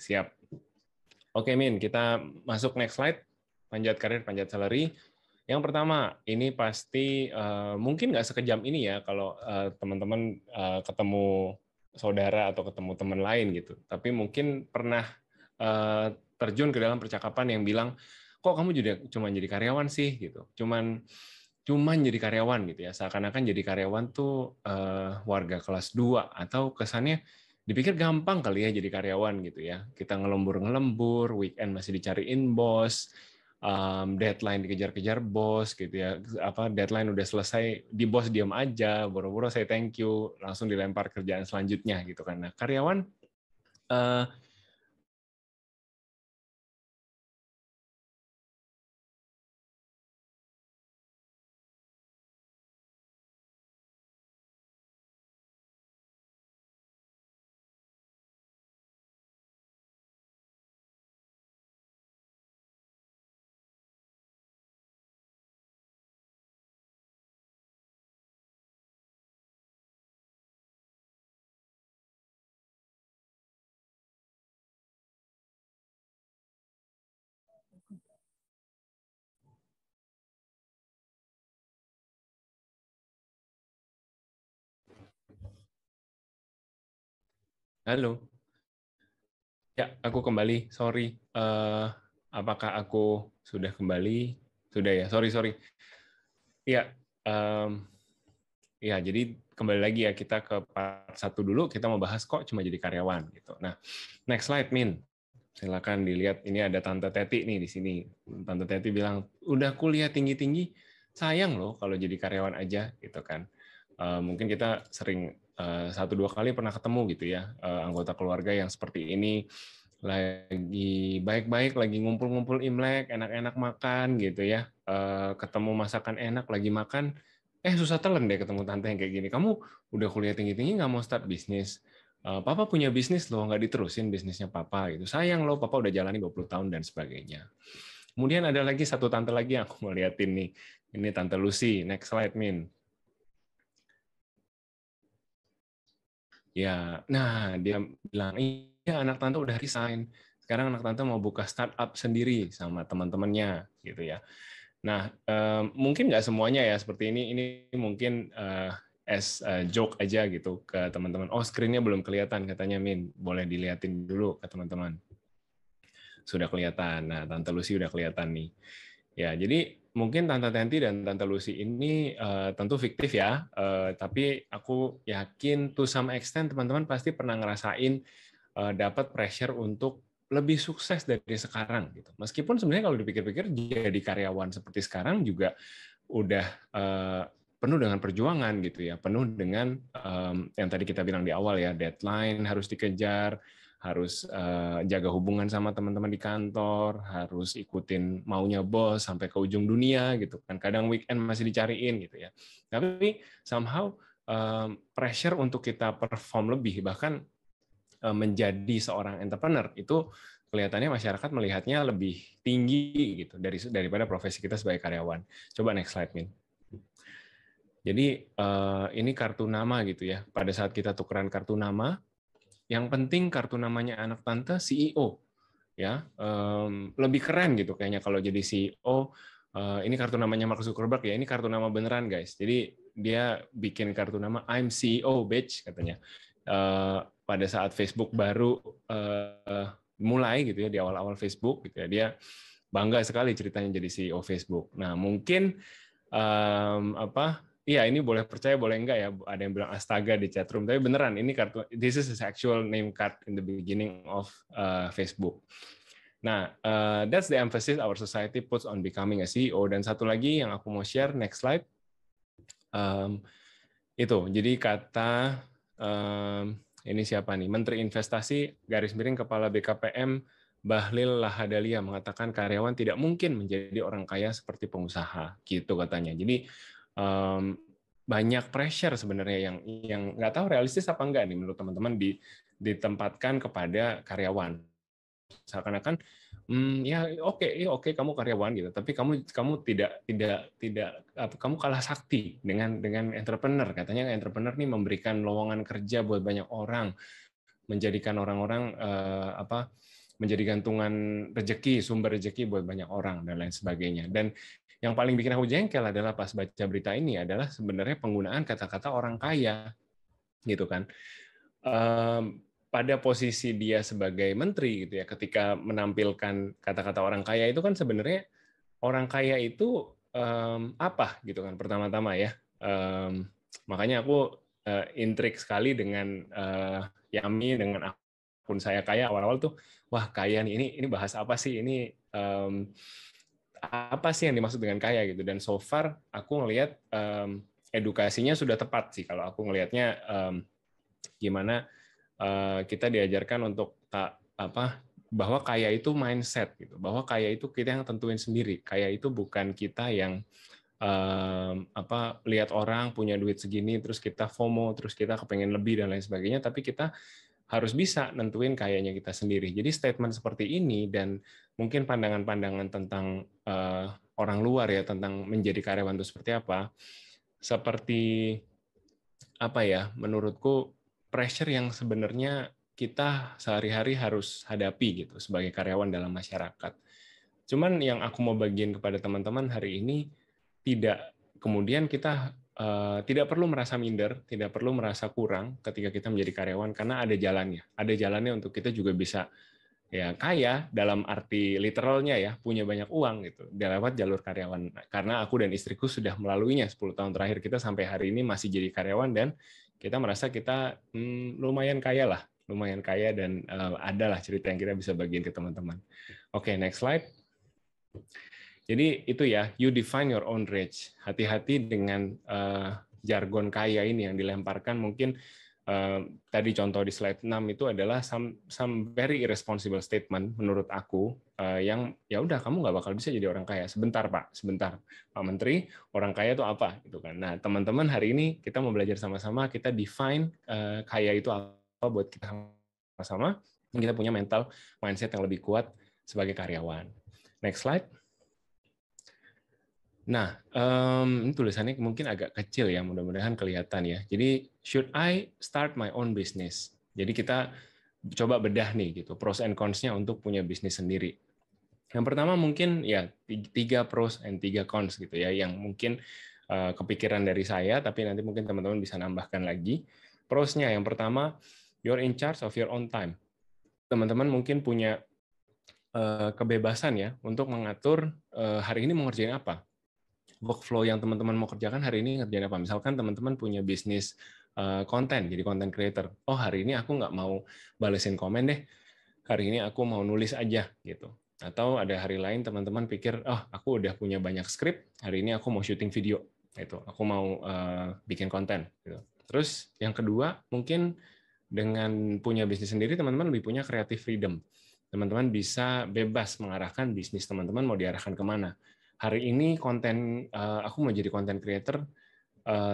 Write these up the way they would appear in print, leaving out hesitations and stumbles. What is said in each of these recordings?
siap. Oke, Min, kita masuk next slide. Panjat karir, panjat salary. Yang pertama, ini pasti mungkin nggak sekejam ini ya kalau teman-teman ketemu saudara atau ketemu teman lain gitu. Tapi mungkin pernah terjun ke dalam percakapan yang bilang, kok kamu cuma jadi karyawan sih gitu. Cuman jadi karyawan gitu ya. Seakan-akan jadi karyawan tuh warga kelas 2 atau kesannya dipikir gampang kali ya jadi karyawan gitu ya. Kita ngelembur-ngelembur, weekend masih dicariin bos, deadline dikejar-kejar bos gitu ya. Apa deadline udah selesai, di bos diam aja, boro-boro saya thank you, langsung dilempar kerjaan selanjutnya gitu kan. Nah, karyawan eh, halo. Ya, aku kembali. Sorry. Apakah aku sudah kembali? Sudah ya. Sorry, sorry. Ya, ya. Jadi kembali lagi ya kita ke part 1 dulu. Kita mau bahas kok cuma jadi karyawan gitu. Nah, next slide, Min. Silakan dilihat. Ini ada Tante Teti nih di sini. Tante Teti bilang, udah kuliah tinggi-tinggi, sayang loh kalau jadi karyawan aja gitu kan. Mungkin kita sering satu dua kali pernah ketemu gitu ya anggota keluarga yang seperti ini lagi baik-baik, lagi ngumpul-ngumpul Imlek, enak-enak makan gitu ya, ketemu masakan enak, lagi makan, susah telan deh ketemu tante yang kayak gini. Kamu udah kuliah tinggi-tinggi nggak mau start bisnis? Papa punya bisnis loh, nggak diterusin bisnisnya papa gitu. Sayang loh, papa udah jalani 20 tahun dan sebagainya. Kemudian ada lagi satu tante lagi yang aku mau liatin nih. Ini Tante Lucy. Next slide, Min. Ya, nah dia bilang, iya anak tante udah resign. Sekarang anak tante mau buka startup sendiri sama teman-temannya, gitu ya. Nah, mungkin nggak semuanya ya seperti ini. Ini mungkin as a joke aja gitu ke teman-teman. Oh, screen-nya belum kelihatan katanya, Min. Boleh dilihatin dulu ke teman-teman. Sudah kelihatan. Nah, Tante Lucy udah kelihatan nih. Ya, jadi mungkin Tante Tenti dan Tante Lucy ini tentu fiktif ya, tapi aku yakin to some extent teman-teman pasti pernah ngerasain dapat pressure untuk lebih sukses dari sekarang gitu. Meskipun sebenarnya kalau dipikir-pikir jadi karyawan seperti sekarang juga udah penuh dengan perjuangan gitu ya, penuh dengan yang tadi kita bilang di awal ya, deadline harus dikejar, harus jaga hubungan sama teman-teman di kantor, harus ikutin maunya bos sampai ke ujung dunia gitu kan. Kadang weekend masih dicariin gitu ya. Tapi somehow pressure untuk kita perform lebih, bahkan menjadi seorang entrepreneur itu kelihatannya masyarakat melihatnya lebih tinggi gitu daripada profesi kita sebagai karyawan. Coba next slide, Min. Jadi ini kartu nama gitu ya. Pada saat kita tukeran kartu nama, yang penting kartu namanya anak tante CEO ya. Lebih keren gitu kayaknya kalau jadi CEO. Ini kartu namanya Mark Zuckerberg ya. Ini kartu nama beneran guys. Jadi dia bikin kartu nama I'm CEO bitch katanya. Pada saat Facebook baru mulai gitu ya di awal-awal Facebook gitu ya, dia bangga sekali ceritanya jadi CEO Facebook. Nah mungkin apa? Iya, ini boleh percaya, boleh enggak ya. Ada yang bilang astaga di chatroom, tapi beneran ini kartu. This is his actual name card in the beginning of Facebook. Nah, that's the emphasis our society puts on becoming a CEO. Dan satu lagi yang aku mau share, next slide. Itu, jadi kata ini siapa nih? Menteri Investasi garis miring Kepala BKPM Bahlil Lahadalia mengatakan karyawan tidak mungkin menjadi orang kaya seperti pengusaha, gitu katanya. Jadi banyak pressure sebenarnya yang nggak tahu realistis apa enggak nih menurut teman-teman ditempatkan kepada karyawan. Seakan-akan ya oke kamu karyawan gitu, tapi kamu tidak kamu kalah sakti dengan entrepreneur. Katanya entrepreneur nih memberikan lowongan kerja buat banyak orang, menjadikan orang-orang menjadi gantungan rezeki, sumber rezeki buat banyak orang dan lain sebagainya. Dan yang paling bikin aku jengkel adalah pas baca berita ini adalah sebenarnya penggunaan kata-kata orang kaya, gitu kan. Pada posisi dia sebagai menteri gitu ya, ketika menampilkan kata-kata orang kaya itu kan sebenarnya orang kaya itu apa gitu kan pertama-tama ya. Makanya aku intrik sekali dengan Yami dengan akun saya kaya awal-awal tuh, wah kaya nih, ini bahas apa sih ini, apa sih yang dimaksud dengan kaya gitu. Dan so far aku ngelihat edukasinya sudah tepat sih kalau aku ngelihatnya, gimana kita diajarkan untuk bahwa kaya itu mindset gitu, bahwa kaya itu kita yang tentuin sendiri, kaya itu bukan kita yang lihat orang punya duit segini terus kita FOMO terus kita kepengen lebih dan lain sebagainya, tapi kita harus bisa nentuin kayanya kita sendiri. Jadi statement seperti ini dan mungkin pandangan-pandangan tentang orang luar ya tentang menjadi karyawan itu seperti apa, seperti apa ya, menurutku pressure yang sebenarnya kita sehari-hari harus hadapi gitu sebagai karyawan dalam masyarakat. Cuman yang aku mau bagiin kepada teman-teman hari ini, tidak kemudian kita tidak perlu merasa minder, tidak perlu merasa kurang ketika kita menjadi karyawan karena ada jalannya. Ada jalannya untuk kita juga bisa ya kaya dalam arti literalnya ya, punya banyak uang gitu lewat jalur karyawan. Karena aku dan istriku sudah melaluinya 10 tahun terakhir, kita sampai hari ini masih jadi karyawan dan kita merasa kita lumayan kaya dan adalah cerita yang kita bisa bagiin ke teman-teman. Oke, next slide. Jadi itu ya, you define your own rich. Hati-hati dengan jargon kaya ini yang dilemparkan. Mungkin tadi contoh di slide 6 itu adalah some very irresponsible statement menurut aku, yang ya udah kamu nggak bakal bisa jadi orang kaya. Sebentar Pak, sebentar Pak Menteri, orang kaya itu apa gitu kan. Nah teman-teman, hari ini kita mau belajar sama-sama, kita define kaya itu apa buat kita sama-sama. Kita punya mental mindset yang lebih kuat sebagai karyawan. Next slide. Nah, ini tulisannya mungkin agak kecil ya, mudah-mudahan kelihatan ya. Jadi, should I start my own business? Jadi kita coba bedah nih gitu, pros and cons-nya untuk punya bisnis sendiri. Yang pertama mungkin ya 3 pros and 3 cons gitu ya, yang mungkin kepikiran dari saya, tapi nanti mungkin teman-teman bisa nambahkan lagi. Pros-nya yang pertama, you're in charge of your own time. Teman-teman mungkin punya kebebasan ya untuk mengatur hari ini mau ngerjain apa. Workflow yang teman-teman mau kerjakan hari ini ngerjain apa. Misalkan teman-teman punya bisnis konten, jadi content creator. Oh, hari ini aku nggak mau balesin komen deh. Hari ini aku mau nulis aja gitu. Atau ada hari lain teman-teman pikir, oh aku udah punya banyak skrip, hari ini aku mau syuting video. Itu, aku mau bikin konten. Gitu. Terus yang kedua, mungkin dengan punya bisnis sendiri, teman-teman lebih punya creative freedom. Teman-teman bisa bebas mengarahkan bisnis teman-teman mau diarahkan kemana. Hari ini konten aku mau jadi content creator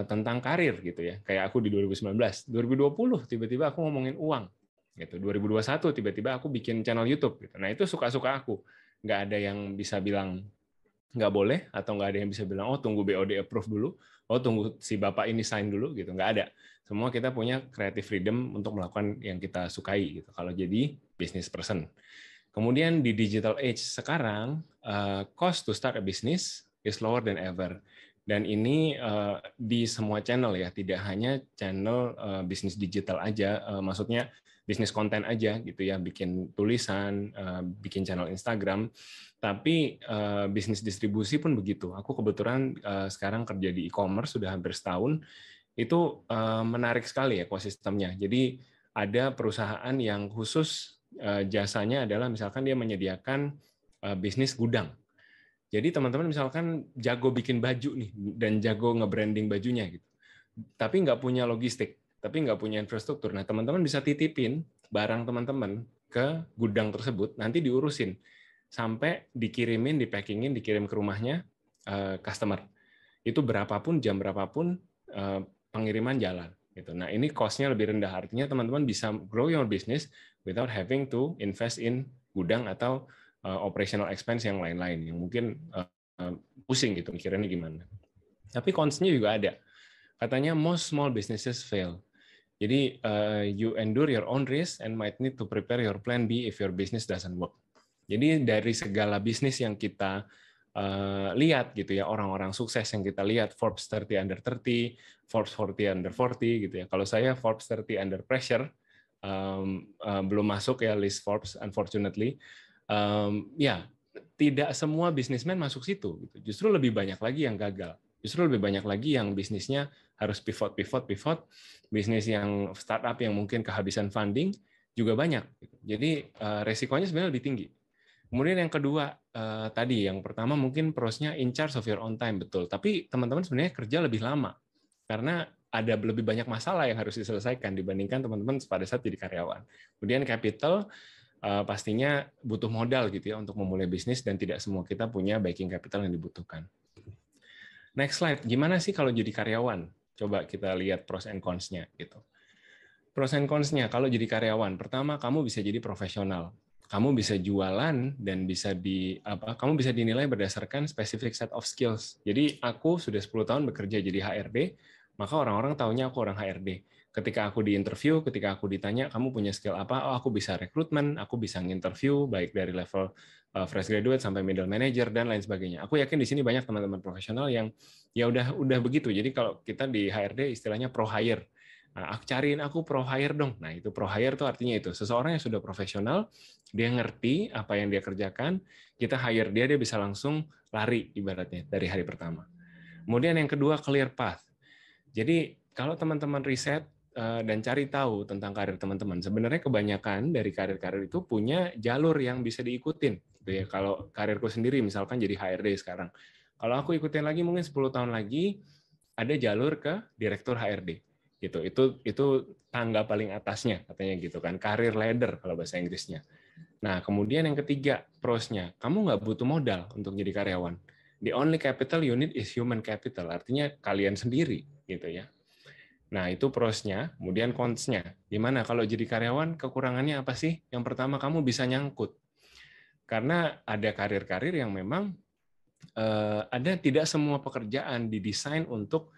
tentang karir gitu ya. Kayak aku di 2019, 2020 tiba-tiba aku ngomongin uang gitu. 2021 tiba-tiba aku bikin channel YouTube gitu. Nah, itu suka-suka aku. Nggak ada yang bisa bilang nggak boleh atau nggak ada yang bisa bilang oh tunggu BOD approve dulu, oh tunggu si bapak ini sign dulu gitu. Nggak ada. Semua kita punya creative freedom untuk melakukan yang kita sukai gitu. Kalau jadi business person. Kemudian di digital age sekarang, cost to start a business is lower than ever. Dan ini di semua channel ya, tidak hanya channel bisnis digital aja, maksudnya bisnis konten aja gitu ya, bikin tulisan, bikin channel Instagram, tapi bisnis distribusi pun begitu. Aku kebetulan sekarang kerja di e-commerce sudah hampir setahun, itu menarik sekali ekosistemnya. Jadi ada perusahaan yang khusus jasanya adalah misalkan dia menyediakan bisnis gudang. Jadi teman-teman misalkan jago bikin baju nih dan jago nge-branding bajunya gitu. Tapi nggak punya logistik, tapi nggak punya infrastruktur. Nah, teman-teman bisa titipin barang teman-teman ke gudang tersebut, nanti diurusin sampai dikirimin, dipackingin, dikirim ke rumahnya customer. Itu berapapun, jam berapapun pengiriman jalan. Gitu. Nah, ini cost-nya lebih rendah. Artinya teman-teman bisa grow your business without having to invest in gudang atau operational expense yang lain-lain yang mungkin pusing gitu mikirnya gimana. Tapi cons-nya juga ada. Katanya most small businesses fail. Jadi you endure your own risk and might need to prepare your plan B if your business doesn't work. Jadi dari segala bisnis yang kita lihat gitu ya, orang-orang sukses yang kita lihat, Forbes 30 under 30, Forbes 40 under 40 gitu ya. Kalau saya Forbes 30 under pressure, belum masuk ya list Forbes unfortunately. Ya, tidak semua bisnismen masuk situ. Gitu. Justru lebih banyak lagi yang gagal. Justru lebih banyak lagi yang bisnisnya harus pivot. Bisnis yang startup yang mungkin kehabisan funding juga banyak. Jadi resikonya sebenarnya lebih tinggi. Kemudian yang kedua, tadi yang pertama mungkin prosnya in charge of your own time, betul. Tapi teman-teman sebenarnya kerja lebih lama. Karena ada lebih banyak masalah yang harus diselesaikan dibandingkan teman-teman pada saat jadi karyawan. Kemudian capital, pastinya butuh modal gitu ya untuk memulai bisnis dan tidak semua kita punya backing capital yang dibutuhkan. Next slide, gimana sih kalau jadi karyawan? Coba kita lihat pros and cons-nya gitu. Pros and cons-nya kalau jadi karyawan, pertama kamu bisa jadi profesional. Kamu bisa jualan dan kamu bisa dinilai berdasarkan specific set of skills. Jadi aku sudah 10 tahun bekerja jadi HRD, maka orang-orang taunya aku orang HRD. Ketika aku di interview, ketika aku ditanya kamu punya skill apa, oh aku bisa rekrutmen, aku bisa nginterview baik dari level fresh graduate sampai middle manager dan lain sebagainya. Aku yakin di sini banyak teman-teman profesional yang ya udah begitu. Jadi kalau kita di HRD istilahnya pro hire. Nah, cariin aku pro hire dong. Nah, itu pro hire tuh artinya itu seseorang yang sudah profesional, dia ngerti apa yang dia kerjakan, kita hire dia bisa langsung lari ibaratnya dari hari pertama. Kemudian yang kedua clear path. Jadi kalau teman-teman riset dan cari tahu tentang karir teman-teman, sebenarnya kebanyakan dari karir-karir itu punya jalur yang bisa diikutin. Gitu ya. Kalau karirku sendiri misalkan jadi HRD sekarang, kalau aku ikutin lagi mungkin 10 tahun lagi ada jalur ke direktur HRD. Gitu. Itu tangga paling atasnya katanya gitu kan, karir ladder kalau bahasa Inggrisnya. Nah, kemudian yang ketiga, prosnya, kamu nggak butuh modal untuk jadi karyawan. The only capital you need is human capital, artinya kalian sendiri gitu ya. Nah, itu prosnya, kemudian cons-nya. Gimana kalau jadi karyawan, kekurangannya apa sih? Yang pertama, kamu bisa nyangkut. Karena ada karir-karir yang memang ada tidak semua pekerjaan didesain untuk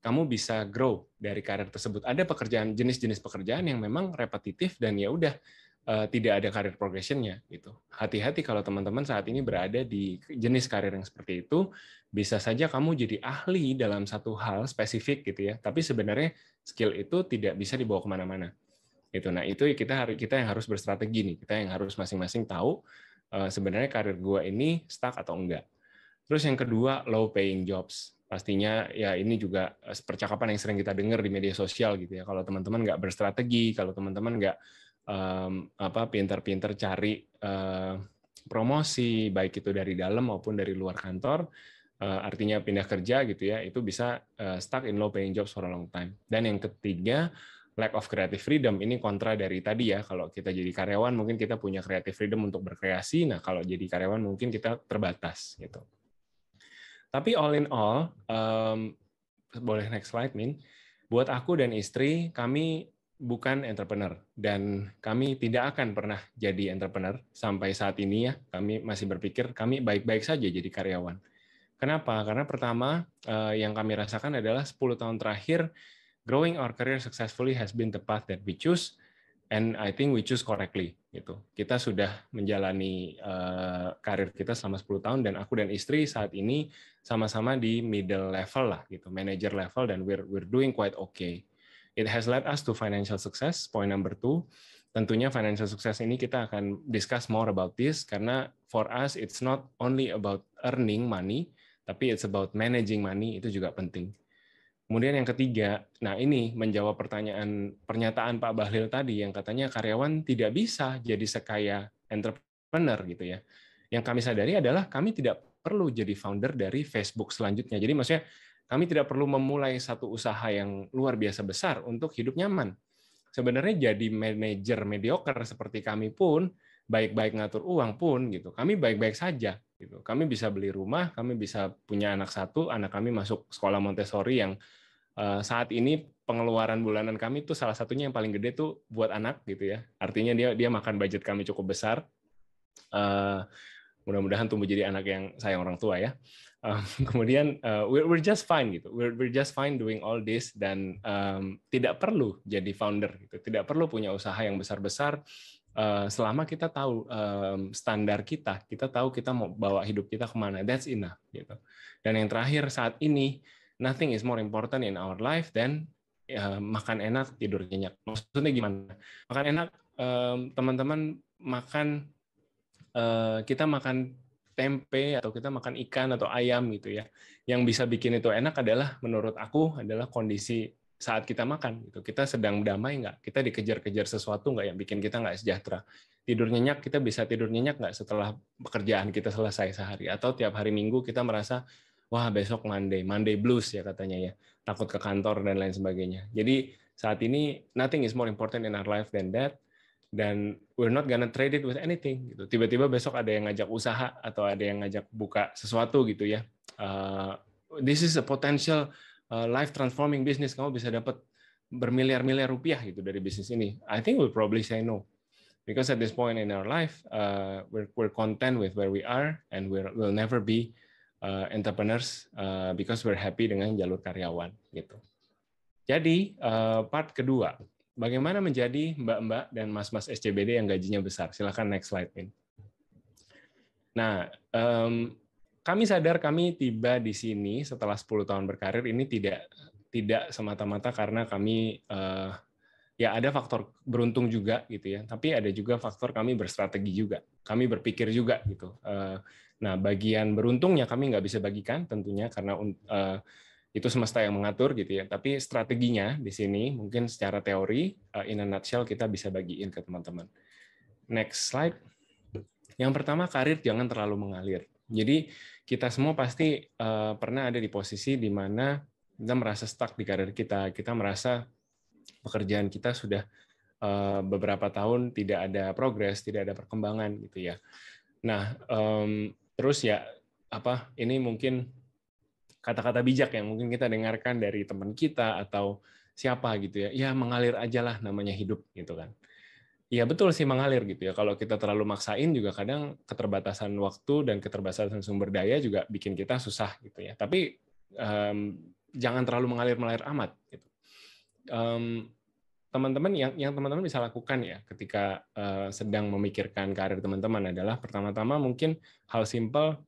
kamu bisa grow dari karir tersebut. Ada pekerjaan, jenis-jenis pekerjaan yang memang repetitif dan ya udah tidak ada karir progression-nya gitu. Hati-hati kalau teman-teman saat ini berada di jenis karir yang seperti itu, bisa saja kamu jadi ahli dalam satu hal spesifik gitu ya, tapi sebenarnya skill itu tidak bisa dibawa kemana-mana. Gitu. Nah itu kita yang harus berstrategi nih, kita yang harus masing-masing tahu sebenarnya karir gua ini stuck atau enggak. Terus yang kedua low paying jobs. Pastinya ya ini juga percakapan yang sering kita dengar di media sosial gitu ya. Kalau teman-teman nggak berstrategi, kalau teman-teman nggak pintar-pintar cari promosi baik itu dari dalam maupun dari luar kantor, artinya pindah kerja gitu ya, itu bisa stuck in low paying jobs for a long time. Dan yang ketiga lack of creative freedom, ini kontra dari tadi ya. Kalau kita jadi karyawan mungkin kita punya creative freedom untuk berkreasi, nah kalau jadi karyawan mungkin kita terbatas gitu. Tapi all in all, boleh next slide, Min. Buat aku dan istri, kami bukan entrepreneur dan kami tidak akan pernah jadi entrepreneur sampai saat ini ya. Kami masih berpikir kami baik-baik saja jadi karyawan. Kenapa? Karena pertama yang kami rasakan adalah 10 tahun terakhir growing our career successfully has been the path that we choose. And I think we choose correctly gitu. Kita sudah menjalani karir kita selama 10 tahun dan aku dan istri saat ini sama-sama di middle level lah gitu, manager level dan we're doing quite okay. It has led us to financial success. Point number 2. Tentunya financial success ini kita akan discuss more about this karena for us it's not only about earning money, tapi it's about managing money, itu juga penting. Kemudian yang ketiga, nah ini menjawab pernyataan Pak Bahlil tadi yang katanya karyawan tidak bisa jadi sekaya entrepreneur gitu ya. Yang kami sadari adalah kami tidak perlu jadi founder dari Facebook selanjutnya. Jadi maksudnya kami tidak perlu memulai satu usaha yang luar biasa besar untuk hidup nyaman. Sebenarnya jadi manajer mediocre seperti kami pun, baik-baik ngatur uang pun gitu. Kami baik-baik saja gitu. Kami bisa beli rumah, kami bisa punya anak satu, anak kami masuk sekolah Montessori yang saat ini pengeluaran bulanan kami itu salah satunya yang paling gede tuh buat anak gitu ya. Artinya dia makan budget kami cukup besar. Mudah-mudahan tumbuh jadi anak yang sayang orang tua ya. Kemudian we're just fine gitu. We're just fine doing all this dan tidak perlu jadi founder gitu. Tidak perlu punya usaha yang besar-besar selama kita tahu standar kita tahu kita mau bawa hidup kita kemana. That's enough gitu. Dan yang terakhir saat ini, nothing is more important in our life than makan enak, tidur nyenyak. Maksudnya gimana? Makan enak, teman-teman makan, kita makan tempe atau kita makan ikan atau ayam gitu ya. Yang bisa bikin itu enak adalah menurut aku adalah kondisi saat kita makan gitu. Kita sedang damai nggak? Kita dikejar-kejar sesuatu nggak yang bikin kita nggak sejahtera? Tidur nyenyak, kita bisa tidur nyenyak nggak setelah pekerjaan kita selesai sehari? Atau tiap hari Minggu kita merasa, wah besok Monday blues ya katanya ya. Takut ke kantor dan lain sebagainya. Jadi saat ini nothing is more important in our life than that. Dan we're not gonna trade it with anything gitu. Tiba-tiba besok ada yang ngajak usaha atau ada yang ngajak buka sesuatu gitu ya. This is a potential life transforming business. Kamu bisa dapat bermiliar-miliar rupiah gitu dari bisnis ini. I think we'll probably say no. Because at this point in our life, we're content with where we are and we'll never be entrepreneurs because we're happy dengan jalur karyawan gitu. Jadi part kedua, bagaimana menjadi mbak-mbak dan mas-mas SCBD yang gajinya besar? Silakan next slide, Min. Nah, kami sadar kami tiba di sini setelah 10 tahun berkarir ini tidak semata-mata karena kami ya ada faktor beruntung juga gitu ya, tapi ada juga faktor kami berstrategi juga, kami berpikir juga gitu. Nah, bagian beruntungnya kami nggak bisa bagikan tentunya karena itu semesta yang mengatur gitu ya. Tapi strateginya di sini mungkin secara teori in a nutshell kita bisa bagiin ke teman-teman. Next slide. Yang pertama, karir jangan terlalu mengalir. Jadi kita semua pasti pernah ada di posisi di mana kita merasa stuck di karir kita. Kita merasa pekerjaan kita sudah beberapa tahun tidak ada progres, tidak ada perkembangan gitu ya. Nah, terus ya ini mungkin kata-kata bijak yang mungkin kita dengarkan dari teman kita atau siapa gitu ya, ya mengalir aja lah namanya hidup gitu kan. Iya betul sih mengalir gitu ya. Kalau kita terlalu maksain juga kadang keterbatasan waktu dan keterbatasan sumber daya juga bikin kita susah gitu ya. Tapi jangan terlalu mengalir amat gitu. Teman-teman yang teman-teman bisa lakukan ya ketika sedang memikirkan karir teman-teman adalah pertama-tama mungkin hal simple,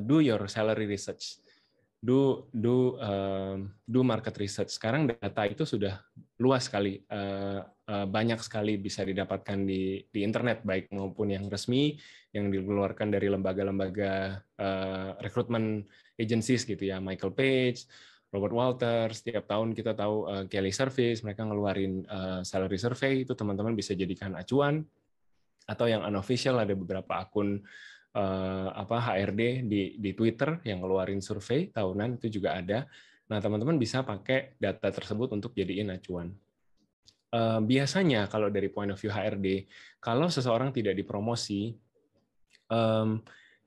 do your salary research. Do market research. Sekarang data itu sudah luas sekali, banyak sekali bisa didapatkan di internet, baik maupun yang resmi, yang dikeluarkan dari lembaga-lembaga rekrutmen agencies gitu ya, Michael Page, Robert Walters. Setiap tahun kita tahu Kelly Service, mereka ngeluarin salary survey, itu teman-teman bisa jadikan acuan. Atau yang unofficial ada beberapa akun HRD di Twitter yang ngeluarin survei tahunan itu juga ada. Nah, teman-teman bisa pakai data tersebut untuk jadiin acuan. Biasanya kalau dari point of view HRD, kalau seseorang tidak dipromosi,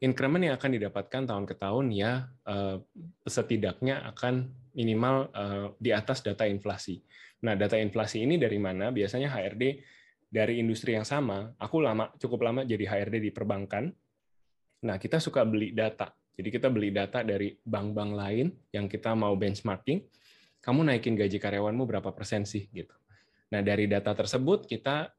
increment yang akan didapatkan tahun ke tahun ya setidaknya akan minimal di atas data inflasi. Nah, data inflasi ini dari mana? Biasanya HRD dari industri yang sama. Aku cukup lama jadi HRD di perbankan. Nah, kita suka beli data. Jadi kita beli data dari bank-bank lain yang kita mau benchmarking. Kamu naikin gaji karyawanmu berapa persen sih gitu. Nah, dari data tersebut kita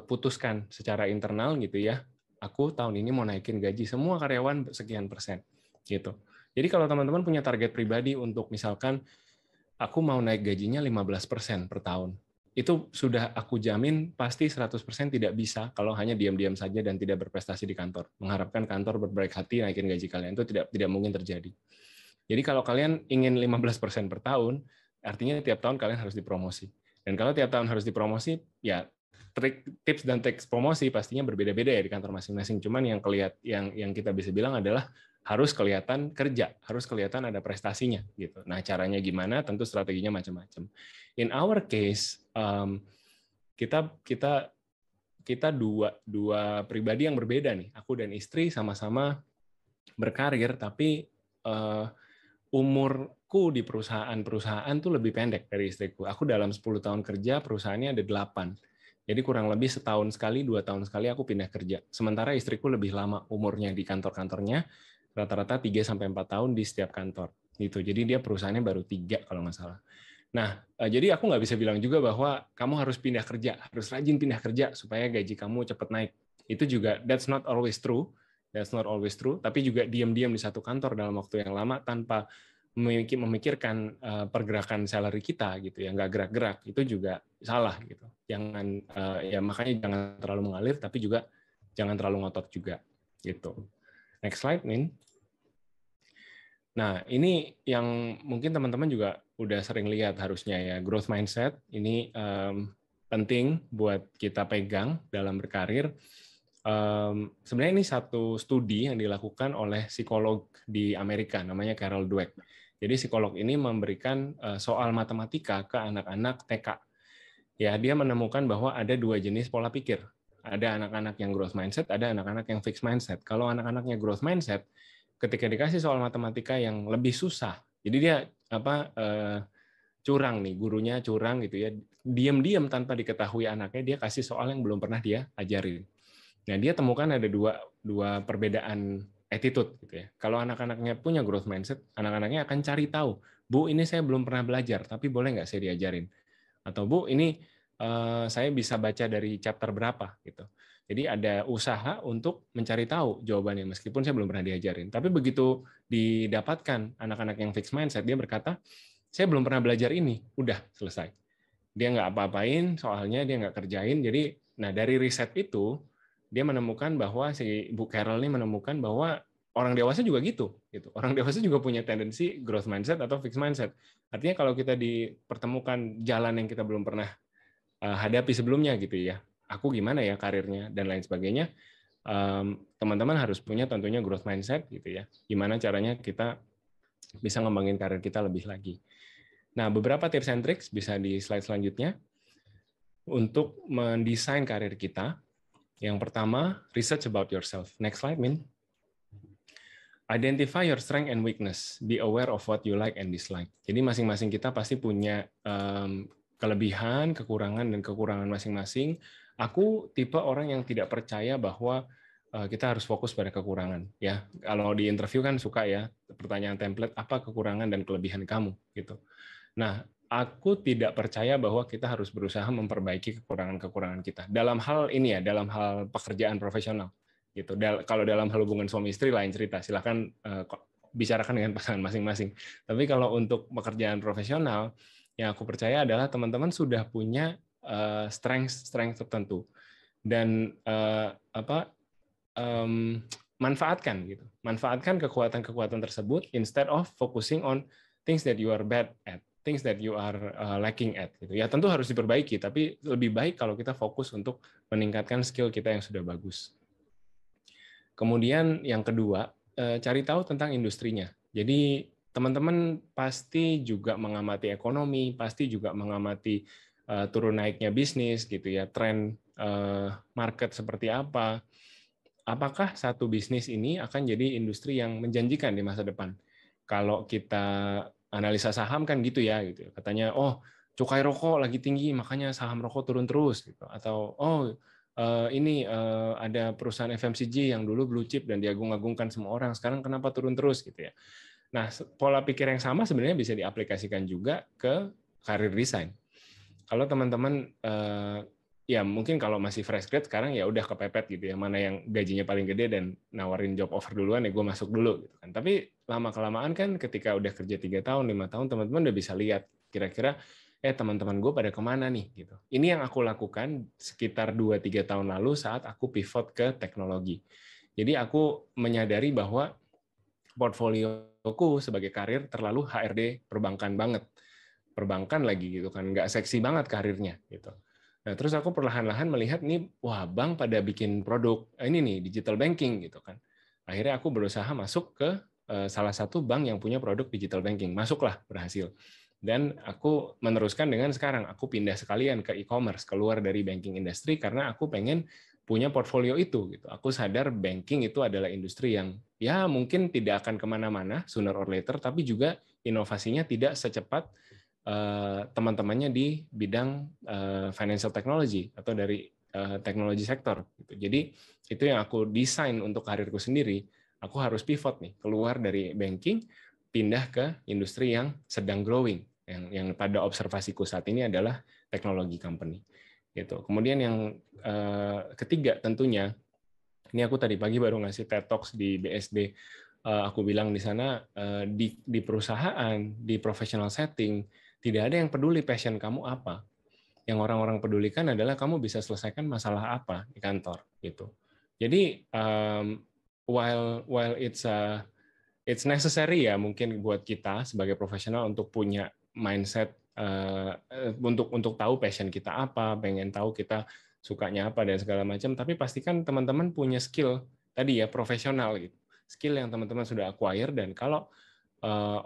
putuskan secara internal gitu ya. Aku tahun ini mau naikin gaji semua karyawan sekian persen gitu. Jadi kalau teman-teman punya target pribadi untuk misalkan aku mau naik gajinya 15% per tahun. Itu sudah aku jamin pasti 100% tidak bisa kalau hanya diam-diam saja dan tidak berprestasi di kantor. Mengharapkan kantor berbaik hati naikin gaji kalian itu tidak mungkin terjadi. Jadi kalau kalian ingin 15% per tahun, artinya tiap tahun kalian harus dipromosi. Dan kalau tiap tahun harus dipromosi, ya tips dan trik promosi pastinya berbeda-beda ya di kantor masing-masing. Cuman yang kita bisa bilang adalah harus kelihatan kerja, harus kelihatan ada prestasinya gitu. Nah, caranya gimana? Tentu strateginya macam-macam. In our case, kita dua pribadi yang berbeda nih. Aku dan istri sama-sama berkarir, tapi umurku di perusahaan tuh lebih pendek dari istriku. Aku dalam 10 tahun kerja, perusahaannya ada 8. Jadi kurang lebih setahun sekali, 2 tahun sekali aku pindah kerja. Sementara istriku lebih lama umurnya di kantor-kantornya, rata-rata 3-4 tahun di setiap kantor. Gitu. Jadi dia perusahaannya baru 3 kalau nggak salah. Nah, jadi aku nggak bisa bilang juga bahwa kamu harus pindah kerja, harus rajin pindah kerja supaya gaji kamu cepat naik. Itu juga, that's not always true. That's not always true. Tapi juga diam-diam di satu kantor dalam waktu yang lama tanpa memikirkan pergerakan salary kita gitu ya, nggak gerak-gerak, itu juga salah gitu. Jangan ya makanya jangan terlalu mengalir, tapi juga jangan terlalu ngotot juga gitu. Next slide, Min. Nah, ini yang mungkin teman-teman juga udah sering lihat harusnya ya, growth mindset ini penting buat kita pegang dalam berkarir. Sebenarnya ini satu studi yang dilakukan oleh psikolog di Amerika, namanya Carol Dweck. Jadi psikolog ini memberikan soal matematika ke anak-anak TK. Ya, dia menemukan bahwa ada 2 jenis pola pikir. Ada anak-anak yang growth mindset, ada anak-anak yang fixed mindset. Kalau anak-anaknya growth mindset, ketika dikasih soal matematika yang lebih susah, jadi dia curang nih, gurunya curang gitu ya, diam-diam tanpa diketahui anaknya dia kasih soal yang belum pernah dia ajarin. Nah, dia temukan ada dua perbedaan attitude gitu ya. Kalau anak-anaknya punya growth mindset, anak-anaknya akan cari tahu, Bu, ini saya belum pernah belajar, tapi boleh nggak saya diajarin? Atau Bu, ini saya bisa baca dari chapter berapa gitu. Jadi ada usaha untuk mencari tahu jawabannya meskipun saya belum pernah diajarin. Tapi begitu didapatkan anak-anak yang fixed mindset, dia berkata, saya belum pernah belajar ini, udah selesai. Dia nggak apa-apain soalnya, dia nggak kerjain. Jadi, nah dari riset itu dia menemukan bahwa si Bu Carol ini menemukan bahwa orang dewasa juga gitu. Orang dewasa juga punya tendensi growth mindset atau fixed mindset. Artinya kalau kita dipertemukan jalan yang kita belum pernah hadapi sebelumnya gitu ya, aku gimana ya karirnya dan lain sebagainya, teman-teman harus punya tentunya growth mindset gitu ya. Gimana caranya kita bisa ngembangin karir kita lebih lagi. Nah, beberapa tips and tricks bisa di slide selanjutnya untuk mendesain karir kita. Yang pertama, research about yourself. Next slide, Min. Identify your strength and weakness. Be aware of what you like and dislike. Jadi masing-masing kita pasti punya kelebihan, kekurangan masing-masing. Aku tipe orang yang tidak percaya bahwa kita harus fokus pada kekurangan. Ya, kalau di interview kan suka ya pertanyaan template apa kekurangan dan kelebihan kamu gitu. Nah, aku tidak percaya bahwa kita harus berusaha memperbaiki kekurangan-kekurangan kita. Dalam hal ini ya, dalam hal pekerjaan profesional. Gitu. Kalau dalam hal hubungan suami istri lain cerita, silakan bicarakan dengan pasangan masing-masing. Tapi kalau untuk pekerjaan profesional, yang aku percaya adalah teman-teman sudah punya strength tertentu dan manfaatkan gitu. Manfaatkan kekuatan-kekuatan tersebut instead of focusing on things that you are bad at, things that you are lacking at gitu. Ya tentu harus diperbaiki, tapi lebih baik kalau kita fokus untuk meningkatkan skill kita yang sudah bagus. Kemudian yang kedua, cari tahu tentang industrinya. Jadi teman-teman pasti juga mengamati ekonomi, pasti juga mengamati turun naiknya bisnis gitu ya, tren market seperti apa. Apakah satu bisnis ini akan jadi industri yang menjanjikan di masa depan? Kalau kita analisa saham kan gitu ya, gitu. Katanya, oh cukai rokok lagi tinggi, makanya saham rokok turun terus, gitu. Atau ini ada perusahaan FMCG yang dulu blue chip dan diagung-agungkan semua orang, sekarang kenapa turun terus gitu ya. Nah, pola pikir yang sama sebenarnya bisa diaplikasikan juga ke karir desain. Kalau teman-teman ya mungkin kalau masih fresh grade sekarang ya udah kepepet gitu ya, mana yang gajinya paling gede dan nawarin job offer duluan ya gue masuk dulu gitu kan. Tapi lama-kelamaan kan ketika udah kerja 3 tahun, 5 tahun, teman-teman udah bisa lihat kira-kira teman-teman gue pada kemana nih gitu. Ini yang aku lakukan sekitar 2-3 tahun lalu saat aku pivot ke teknologi. Jadi aku menyadari bahwa portfolioku sebagai karir terlalu HRD perbankan banget. Perbankan lagi gitu kan, nggak seksi banget karirnya gitu. Nah, terus aku perlahan-lahan melihat nih, wah bank pada bikin produk ini nih digital banking gitu kan. Akhirnya aku berusaha masuk ke salah satu bank yang punya produk digital banking. Masuklah, berhasil. Dan aku meneruskan dengan sekarang, aku pindah sekalian ke e-commerce, keluar dari banking industry karena aku pengen punya portfolio itu. Gitu. Aku sadar banking itu adalah industri yang ya mungkin tidak akan kemana-mana, sooner or later, tapi juga inovasinya tidak secepat teman-temannya di bidang financial technology atau dari teknologi sektor. Jadi itu yang aku desain untuk karirku sendiri. Aku harus pivot nih, keluar dari banking, pindah ke industri yang sedang growing. Yang pada observasiku saat ini adalah teknologi company. Gitu. Kemudian yang ketiga tentunya, ini aku tadi pagi baru ngasih TED Talks di BSD. Aku bilang di sana, di perusahaan, di professional setting, tidak ada yang peduli passion kamu apa. Yang orang-orang pedulikan adalah kamu bisa selesaikan masalah apa di kantor gitu. Jadi while it's necessary ya mungkin buat kita sebagai profesional untuk punya mindset untuk tahu passion kita apa, pengen tahu kita sukanya apa dan segala macam, tapi pastikan teman-teman punya skill tadi ya profesional gitu. Skill yang teman-teman sudah acquire, dan kalau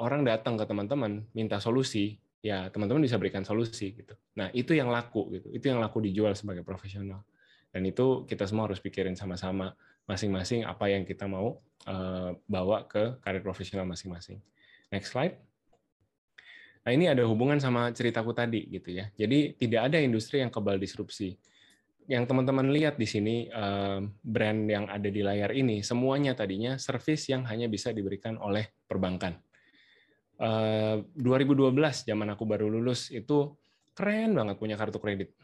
orang datang ke teman-teman minta solusi, ya teman-teman bisa berikan solusi gitu. Nah, itu yang laku gitu. Itu yang laku dijual sebagai profesional. Dan itu kita semua harus pikirin sama-sama masing-masing apa yang kita mau bawa ke karir profesional masing-masing. Next slide. Nah, ini ada hubungan sama ceritaku tadi gitu ya. Jadi tidak ada industri yang kebal disrupsi. Yang teman-teman lihat di sini brand yang ada di layar ini semuanya tadinya service yang hanya bisa diberikan oleh perbankan. 2012 zaman aku baru lulus itu keren banget punya kartu kredit.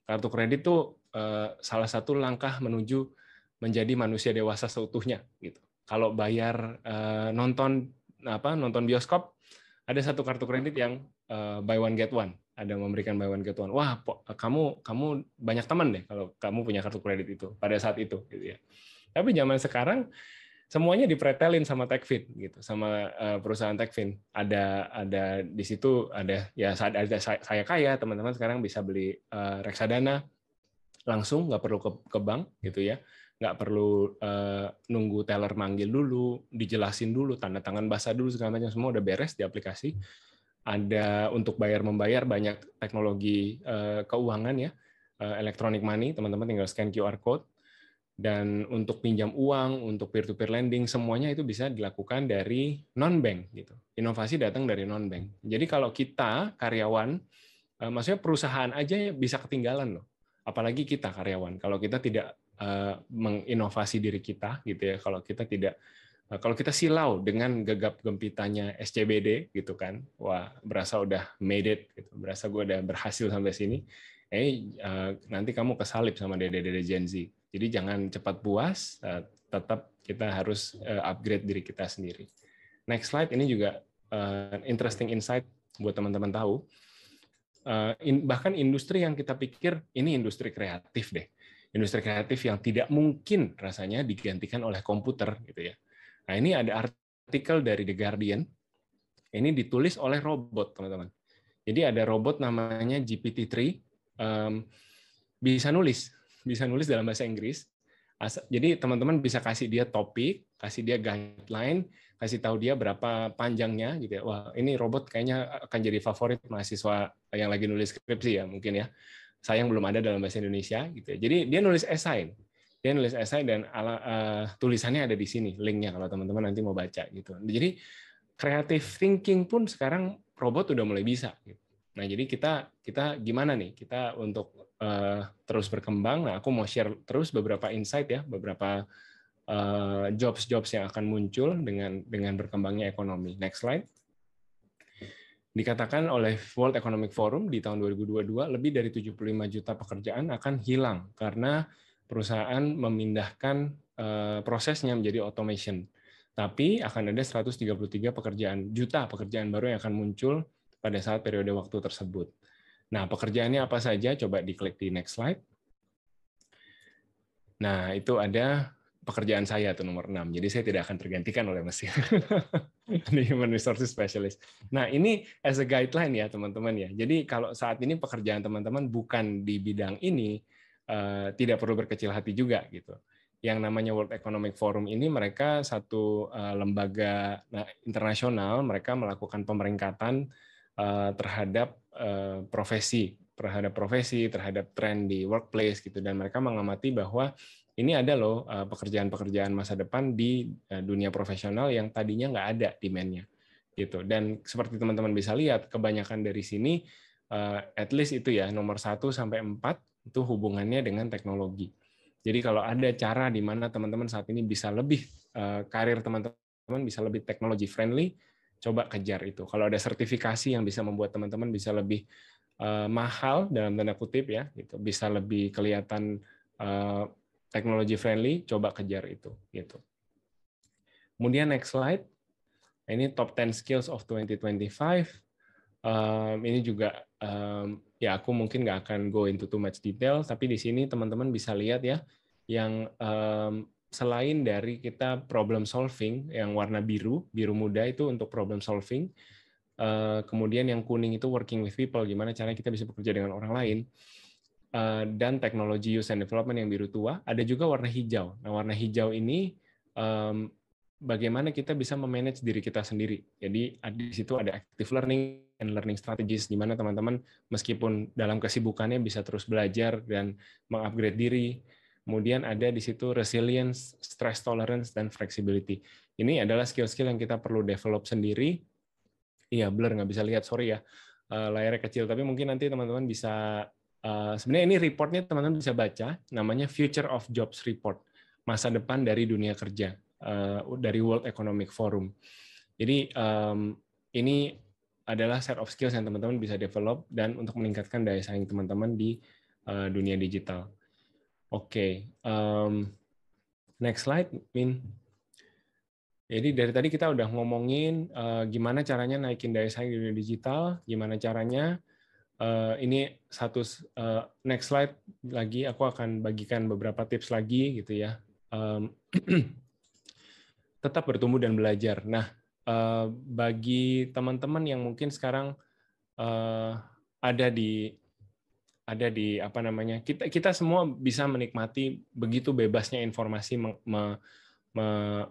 Kartu kredit tuh salah satu langkah menuju menjadi manusia dewasa seutuhnya gitu. Kalau bayar nonton bioskop, ada satu kartu kredit yang buy one get one, ada memberikan buy one get one. Wah, kamu banyak teman deh kalau kamu punya kartu kredit itu pada saat itu gitu ya. Tapi zaman sekarang semuanya dipretelin sama Techfin gitu, sama perusahaan Techfin. Ada di situ ada ya ada saya kaya, teman-teman sekarang bisa beli reksadana langsung, nggak perlu ke bank gitu ya, nggak perlu nunggu teller manggil dulu, dijelasin dulu, tanda tangan basah dulu, segala macam, semua udah beres di aplikasi. Ada untuk bayar-membayar, banyak teknologi keuangan ya, electronic money, teman-teman tinggal scan QR code. Dan untuk pinjam uang, untuk peer-to-peer lending, semuanya itu bisa dilakukan dari non-bank gitu. Inovasi datang dari non-bank. Jadi kalau kita karyawan, maksudnya perusahaan aja bisa ketinggalan loh. Apalagi kita karyawan. Kalau kita tidak menginovasi diri kita gitu ya, kalau kita silau dengan gegap gempitanya SCBD gitu kan, wah berasa udah made it gitu, berasa gue udah berhasil sampai sini, nanti kamu kesalip sama dede-dede Gen Z. Jadi jangan cepat puas, tetap kita harus upgrade diri kita sendiri. Next slide, ini juga interesting insight buat teman-teman tahu. Bahkan industri yang kita pikir ini industri kreatif deh, industri kreatif yang tidak mungkin rasanya digantikan oleh komputer gitu ya. Nah, ini ada artikel dari The Guardian. Ini ditulis oleh robot, teman-teman. Jadi ada robot namanya GPT-3, bisa nulis dalam bahasa Inggris. Jadi teman-teman bisa kasih dia topik, kasih dia guideline, kasih tahu dia berapa panjangnya gitu ya. Wah, ini robot kayaknya akan jadi favorit mahasiswa yang lagi nulis skripsi ya mungkin ya. Sayang belum ada dalam bahasa Indonesia gitu ya. Jadi dia nulis esai. Dan tulisannya ada di sini, linknya kalau teman-teman nanti mau baca gitu. Jadi creative thinking pun sekarang robot udah mulai bisa gitu. Nah, jadi kita gimana nih? Kita untuk terus berkembang. Nah, aku mau share terus beberapa insight ya, beberapa jobs yang akan muncul dengan berkembangnya ekonomi. Next slide. Dikatakan oleh World Economic Forum di tahun 2022 lebih dari 75 juta pekerjaan akan hilang karena perusahaan memindahkan prosesnya menjadi automation. Tapi akan ada 133 juta pekerjaan baru yang akan muncul pada saat periode waktu tersebut. Nah, pekerjaannya apa saja? Coba diklik di next slide. Nah, itu ada pekerjaan saya tuh nomor 6. Jadi saya tidak akan tergantikan oleh mesin. Human Resources Specialist. Nah, ini as a guideline ya, teman-teman ya. Jadi kalau saat ini pekerjaan teman-teman bukan di bidang ini, tidak perlu berkecil hati juga gitu. Yang namanya World Economic Forum ini mereka satu lembaga internasional, mereka melakukan pemeringkatan terhadap profesi, terhadap tren di workplace gitu, dan mereka mengamati bahwa ini ada loh pekerjaan-pekerjaan masa depan di dunia profesional yang tadinya nggak ada demand-nya. gitu. Dan seperti teman-teman bisa lihat, kebanyakan dari sini at least itu ya nomor 1 sampai 4 itu hubungannya dengan teknologi. Jadi kalau ada cara di mana teman-teman saat ini bisa lebih karir teman-teman bisa lebih teknologi friendly, coba kejar itu. Kalau ada sertifikasi yang bisa membuat teman-teman bisa lebih mahal dalam tanda kutip ya, gitu, bisa lebih kelihatan teknologi friendly, coba kejar itu. Gitu. Kemudian next slide. Ini top 10 skills of 2025. Ini juga ya aku mungkin nggak akan go into too much detail, tapi di sini teman-teman bisa lihat ya, yang selain dari kita problem solving yang warna biru muda itu untuk problem solving, kemudian yang kuning itu working with people, gimana caranya kita bisa bekerja dengan orang lain, dan teknologi use and development yang biru tua, ada juga warna hijau. Nah, warna hijau ini bagaimana kita bisa memanage diri kita sendiri. Jadi di situ ada active learning and learning strategies, di mana teman-teman meskipun dalam kesibukannya bisa terus belajar dan mengupgrade diri. Kemudian ada di situ resilience, stress tolerance, dan flexibility. Ini adalah skill-skill yang kita perlu develop sendiri. Iya, blur, nggak bisa lihat, sorry ya. Layarnya kecil, tapi mungkin nanti teman-teman bisa, sebenarnya ini reportnya teman-teman bisa baca, namanya Future of Jobs Report, masa depan dari dunia kerja. Dari World Economic Forum. Jadi ini adalah set of skills yang teman-teman bisa develop dan untuk meningkatkan daya saing teman-teman di dunia digital. Oke, next slide, Min. Jadi dari tadi kita udah ngomongin gimana caranya naikin daya saing di dunia digital, gimana caranya. Ini satu next slide lagi, aku akan bagikan beberapa tips lagi gitu ya. Tetap bertumbuh dan belajar. Nah, bagi teman-teman yang mungkin sekarang ada di apa namanya, kita semua bisa menikmati begitu bebasnya informasi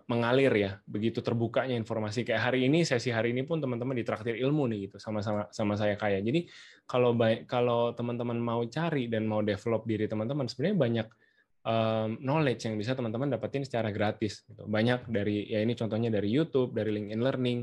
mengalir ya, begitu terbukanya informasi. Kayak hari ini, sesi hari ini pun teman-teman ditraktir ilmu nih gitu, sama saya kayak. Jadi kalau teman-teman mau cari dan mau develop diri teman-teman, sebenarnya banyak knowledge yang bisa teman-teman dapetin secara gratis. Gitu. Banyak dari, ya ini contohnya dari YouTube, dari LinkedIn Learning.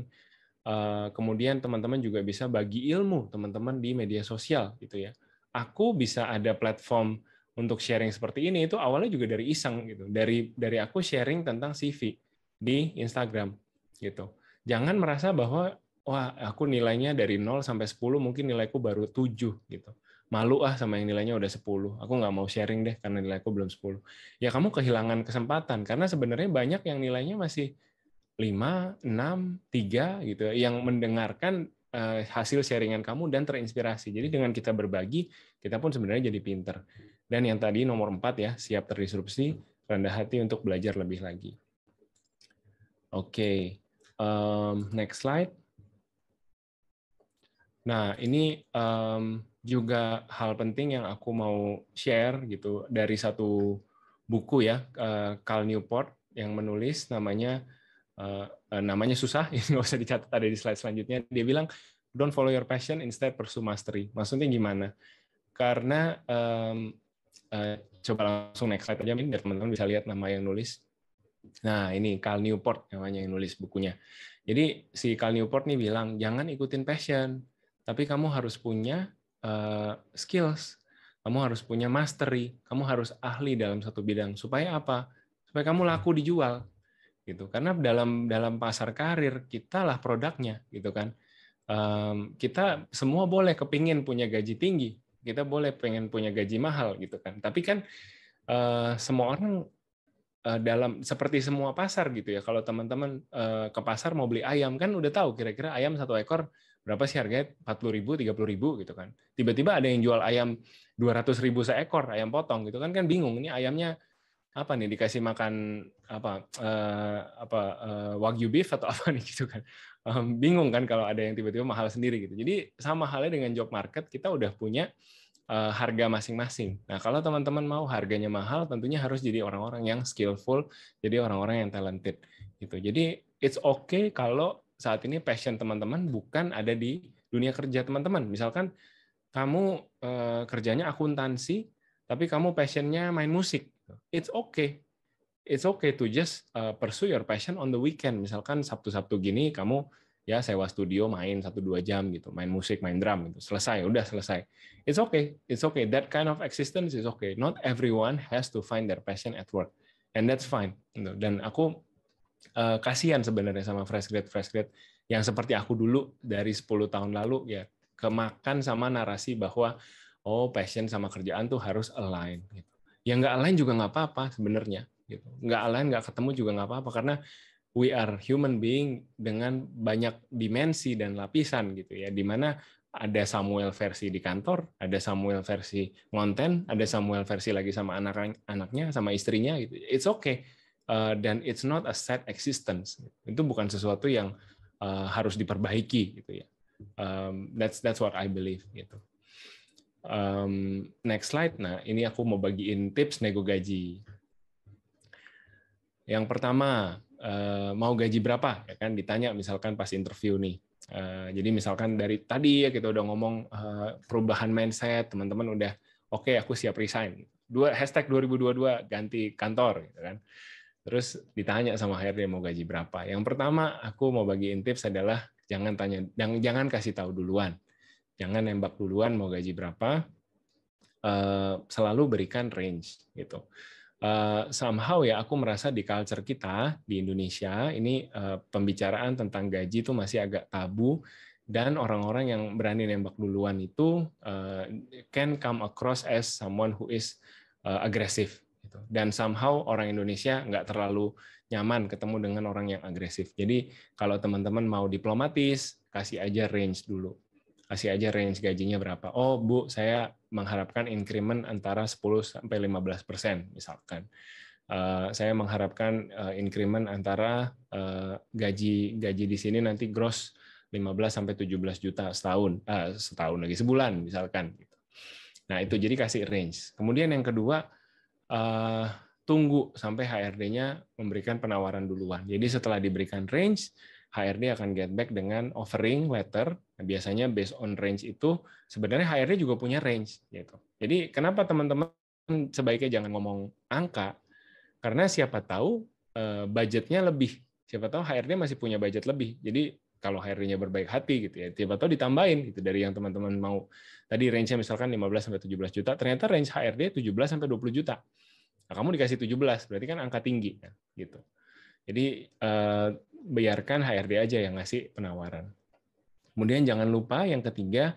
Kemudian teman-teman juga bisa bagi ilmu teman-teman di media sosial gitu ya. Aku bisa ada platform untuk sharing seperti ini itu awalnya juga dari iseng gitu. Dari aku sharing tentang CV di Instagram gitu. Jangan merasa bahwa wah, aku nilainya dari 0 sampai 10 mungkin nilaiku baru 7 gitu. Malu sama yang nilainya udah 10. Aku nggak mau sharing deh karena nilaiku belum 10. Ya kamu kehilangan kesempatan karena sebenarnya banyak yang nilainya masih 5, 6, 3 gitu yang mendengarkan hasil sharingan kamu dan terinspirasi. Jadi dengan kita berbagi, kita pun sebenarnya jadi pinter. Dan yang tadi nomor 4 ya, siap terdisrupsi, rendah hati untuk belajar lebih lagi. Oke, next slide. Nah, ini juga hal penting yang aku mau share gitu dari satu buku ya, Cal Newport yang menulis namanya susah, ini nggak usah dicatat, ada di slide selanjutnya. Dia bilang, don't follow your passion, instead pursue mastery. Maksudnya gimana? Karena coba langsung next slide aja, biar teman-teman bisa lihat nama yang nulis. Nah, ini Cal Newport namanya yang nulis bukunya. Jadi si Cal Newport nih bilang, jangan ikutin passion, tapi kamu harus punya skills, kamu harus punya mastery, kamu harus ahli dalam satu bidang. Supaya apa? Supaya kamu laku dijual. Gitu. Karena dalam pasar karir, kitalah produknya. Gitu kan. Kita semua boleh kepingin punya gaji tinggi, kita boleh pengen punya gaji mahal. Gitu kan. Tapi kan semua orang seperti semua pasar gitu ya. Kalau teman-teman ke pasar mau beli ayam kan udah tahu kira-kira ayam satu ekor berapa sih harganya, 40.000, 30.000 gitu kan. Tiba-tiba ada yang jual ayam 200.000 seekor ayam potong gitu kan bingung ini ayamnya apa nih dikasih makan wagyu beef atau apa nih gitu kan. Bingung kan kalau ada yang tiba-tiba mahal sendiri gitu. Jadi sama halnya dengan job market, kita udah punya harga masing-masing. Nah, kalau teman-teman mau harganya mahal, tentunya harus jadi orang-orang yang skillful, jadi orang-orang yang talented. Gitu. Jadi, it's okay kalau saat ini passion teman-teman bukan ada di dunia kerja teman-teman. Misalkan kamu kerjanya akuntansi, tapi kamu passionnya main musik. It's okay. It's okay to just pursue your passion on the weekend. Misalkan Sabtu-Sabtu gini, kamu ya sewa studio main 1-2 jam gitu, main musik, main drum gitu, selesai, udah selesai. It's okay, that kind of existence is okay. Not everyone has to find their passion at work, and that's fine gitu. Dan aku kasihan sebenarnya sama fresh grade yang seperti aku dulu dari 10 tahun lalu ya, kemakan sama narasi bahwa oh passion sama kerjaan tuh harus align gitu. Ya nggak align juga nggak apa-apa sebenarnya gitu. Nggak align, nggak ketemu juga nggak apa-apa, karena we are human being dengan banyak dimensi dan lapisan gitu ya, di mana ada Samuel versi di kantor, ada Samuel versi ngonten, ada Samuel versi lagi sama anak-anaknya, sama istrinya gitu. It's okay. Dan it's not a set existence. Itu bukan sesuatu yang harus diperbaiki gitu ya. That's what I believe gitu. Next slide. Nah, ini aku mau bagiin tips nego gaji. Yang pertama, mau gaji berapa? Ya kan ditanya misalkan pas interview nih. Jadi misalkan dari tadi ya kita udah ngomong perubahan mindset, teman-teman udah oke, aku siap resign. Hashtag 2022 ganti kantor gitu kan. Terus ditanya sama HRD mau gaji berapa. Yang pertama aku mau bagiin tips adalah jangan kasih tahu duluan. Jangan nembak duluan mau gaji berapa. Selalu berikan range gitu. Somehow ya aku merasa di culture kita di Indonesia ini pembicaraan tentang gaji itu masih agak tabu, dan orang-orang yang berani nembak duluan itu can come across as someone who is agresif gitu. Dan somehow orang Indonesia nggak terlalu nyaman ketemu dengan orang yang agresif. Jadi kalau teman-teman mau diplomatis, kasih aja range dulu. Kasih aja range gajinya berapa. Oh, Bu, saya mengharapkan increment antara 10-15% misalkan. Saya mengharapkan increment antara gaji di sini nanti gross 15-17 juta setahun, lagi sebulan misalkan. Nah, itu jadi kasih range. Kemudian yang kedua, tunggu sampai HRD-nya memberikan penawaran duluan. Jadi setelah diberikan range, HRD akan get back dengan offering letter. Nah, biasanya based on range itu sebenarnya HRD juga punya range gitu. Jadi kenapa teman-teman sebaiknya jangan ngomong angka, karena siapa tahu budgetnya lebih. Siapa tahu HRD masih punya budget lebih. Jadi kalau HRD-nya berbaik hati gitu ya, siapa tahu ditambahin gitu dari yang teman-teman mau. Tadi range-nya misalkan 15-17 juta, ternyata range HRD 17-20 juta. Nah, kamu dikasih 17, berarti kan angka tinggi kan gitu. Jadi biarkan HRD aja yang ngasih penawaran. Kemudian jangan lupa yang ketiga,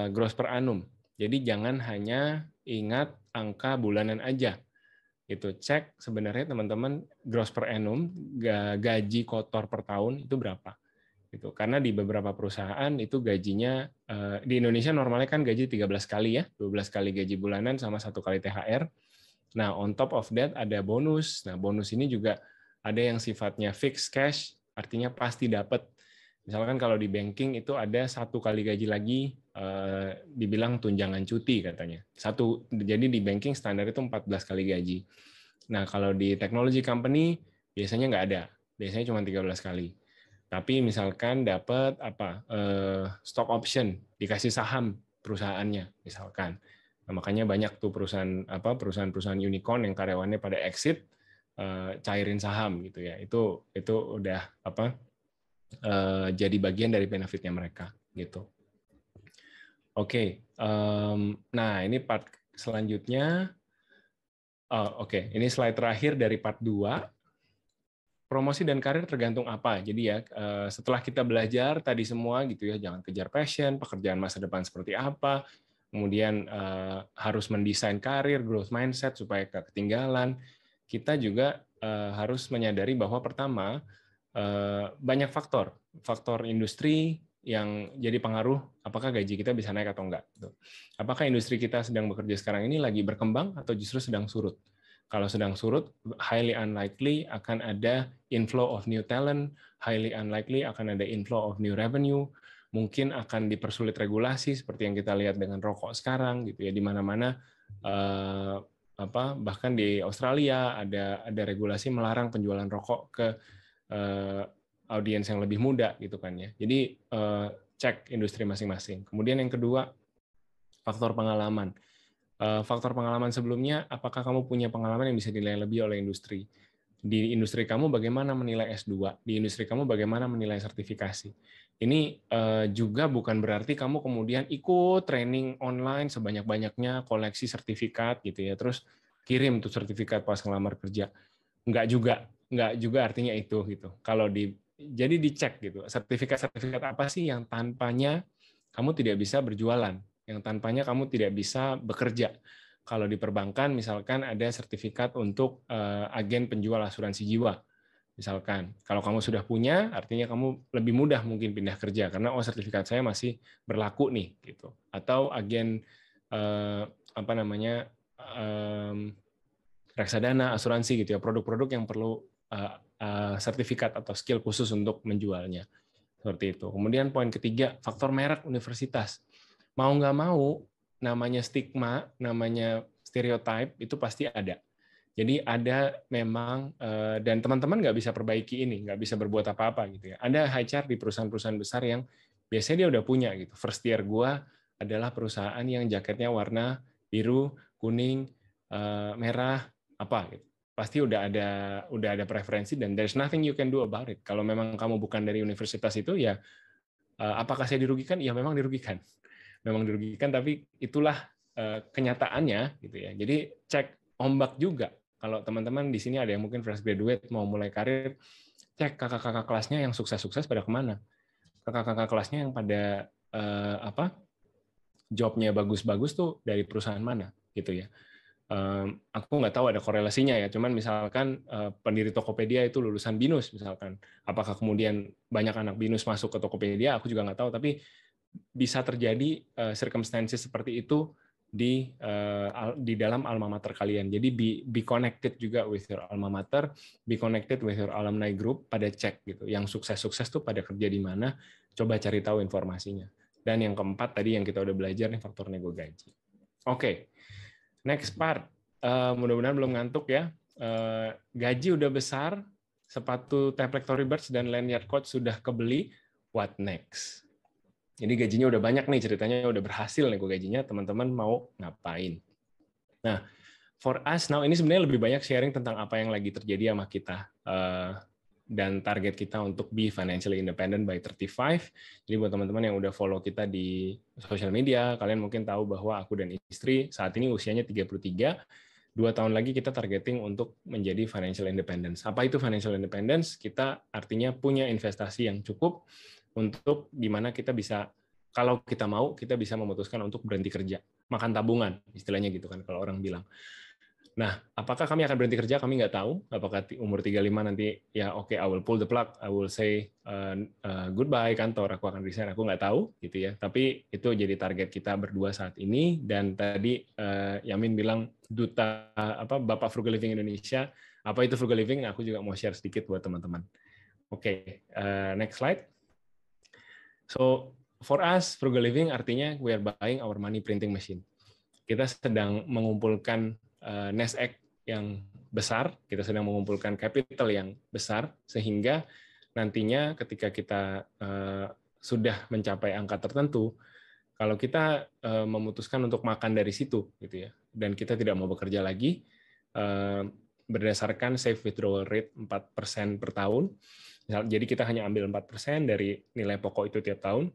gross per annum. Jadi jangan hanya ingat angka bulanan aja. Itu cek sebenarnya teman-teman gross per annum, gaji kotor per tahun itu berapa. Gitu. Karena di beberapa perusahaan itu gajinya di Indonesia normalnya kan gaji 13 kali ya, 12 kali gaji bulanan sama 1 kali THR. Nah, on top of that ada bonus. Nah, bonus ini juga ada yang sifatnya fixed cash, artinya pasti dapat. Misalkan kalau di banking itu ada 1 kali gaji lagi, dibilang tunjangan cuti katanya. Jadi di banking standar itu 14 kali gaji. Nah, kalau di technology company biasanya nggak ada, biasanya cuma 13 kali. Tapi misalkan dapat stock option, dikasih saham perusahaannya misalkan. Nah, makanya banyak tuh perusahaan unicorn yang karyawannya pada exit, cairin saham gitu ya. Itu udah jadi bagian dari benefitnya mereka gitu. Oke, nah ini part selanjutnya. Oke, ini slide terakhir dari part 2. Promosi dan karir tergantung apa. Jadi ya, setelah kita belajar tadi semua gitu ya, jangan kejar passion, pekerjaan masa depan seperti apa, kemudian harus mendesain karir, growth mindset supaya nggak ketinggalan. Kita juga harus menyadari bahwa pertama, banyak faktor industri yang jadi pengaruh apakah gaji kita bisa naik atau enggak. Apakah industri kita sedang bekerja sekarang ini lagi berkembang atau justru sedang surut? Kalau sedang surut, highly unlikely akan ada inflow of new talent, highly unlikely akan ada inflow of new revenue, mungkin akan dipersulit regulasi seperti yang kita lihat dengan rokok sekarang gitu ya, di mana-mana bahkan di Australia ada regulasi melarang penjualan rokok ke audiens yang lebih muda gitu kan ya. Jadi cek industri masing-masing. Kemudian yang kedua, faktor pengalaman. Faktor pengalaman sebelumnya, apakah kamu punya pengalaman yang bisa dinilai lebih oleh industri? Di industri kamu bagaimana menilai S2? Di industri kamu bagaimana menilai sertifikasi? Ini juga bukan berarti kamu kemudian ikut training online sebanyak-banyaknya, koleksi sertifikat gitu ya, terus kirim tuh sertifikat pas ngelamar kerja. Enggak juga artinya itu gitu. Jadi dicek gitu, sertifikat apa sih yang tanpanya kamu tidak bisa berjualan, yang tanpanya kamu tidak bisa bekerja. Kalau di perbankan misalkan ada sertifikat untuk agen penjual asuransi jiwa. Misalkan, kalau kamu sudah punya, artinya kamu lebih mudah mungkin pindah kerja karena sertifikat saya masih berlaku nih gitu. Atau agen apa namanya reksadana, asuransi gitu ya, produk-produk yang perlu sertifikat atau skill khusus untuk menjualnya. Seperti itu. Kemudian poin ketiga, faktor merek universitas. Mau nggak mau, namanya stigma, namanya stereotype itu pasti ada. Jadi ada memang, dan teman-teman nggak bisa perbaiki ini, nggak bisa berbuat apa-apa gitu ya. Ada HR di perusahaan-perusahaan besar yang biasanya dia udah punya gitu. First year gua adalah perusahaan yang jaketnya warna biru, kuning, merah, apa gitu. Pasti udah ada preferensi dan there's nothing you can do about it. Kalau memang kamu bukan dari universitas itu ya, apakah saya dirugikan? Ya memang dirugikan. Memang dirugikan, tapi itulah kenyataannya gitu ya. Jadi cek ombak juga. Kalau teman-teman di sini ada yang mungkin fresh graduate mau mulai karir, cek kakak-kakak kelasnya yang sukses-sukses pada kemana. Kakak-kakak kelasnya yang pada jobnya bagus-bagus tuh dari perusahaan mana gitu ya. Aku nggak tahu ada korelasinya ya, cuman misalkan pendiri Tokopedia itu lulusan BINUS misalkan, apakah kemudian banyak anak BINUS masuk ke Tokopedia, aku juga nggak tahu, tapi bisa terjadi circumstances seperti itu di dalam alma mater kalian. Jadi be connected juga with your alma mater, be connected with your alumni group, pada cek gitu. Yang sukses-sukses tuh pada kerja di mana, coba cari tahu informasinya. Dan yang keempat tadi yang kita udah belajar nih, faktor nego gaji. Oke. Next part, mudah-mudahan belum ngantuk ya. Gaji udah besar, sepatu Teplek Tory Burch dan lanyard coach sudah kebeli, what next? Jadi gajinya udah banyak nih, ceritanya udah berhasil nego gajinya, teman-teman mau ngapain? Nah, for us now ini sebenarnya lebih banyak sharing tentang apa yang lagi terjadi sama kita. Dan target kita untuk be financially independent by 35. Jadi buat teman-teman yang udah follow kita di sosial media, kalian mungkin tahu bahwa aku dan istri saat ini usianya 33, 2 tahun lagi kita targeting untuk menjadi financial independence. Apa itu financial independence? Kita artinya punya investasi yang cukup untuk gimana kita bisa, kalau kita mau, kita bisa memutuskan untuk berhenti kerja. Makan tabungan, istilahnya gitu kan kalau orang bilang. Nah, apakah kami akan berhenti kerja? Kami nggak tahu. Apakah umur 35 nanti, ya oke, I will pull the plug, I will say goodbye kantor, aku akan resign, aku nggak tahu, gitu ya. Tapi itu jadi target kita berdua saat ini. Dan tadi Yamin bilang, duta Bapak Frugal Living Indonesia. Apa itu Frugal Living? Aku juga mau share sedikit buat teman-teman. Oke, next slide. So, for us, Frugal Living artinya we are buying our money printing machine. Kita sedang mengumpulkan nest egg yang besar, kita sedang mengumpulkan capital yang besar, sehingga nantinya ketika kita sudah mencapai angka tertentu, kalau kita memutuskan untuk makan dari situ, gitu ya, dan kita tidak mau bekerja lagi, berdasarkan safe withdrawal rate 4% per tahun, jadi kita hanya ambil 4% dari nilai pokok itu tiap tahun,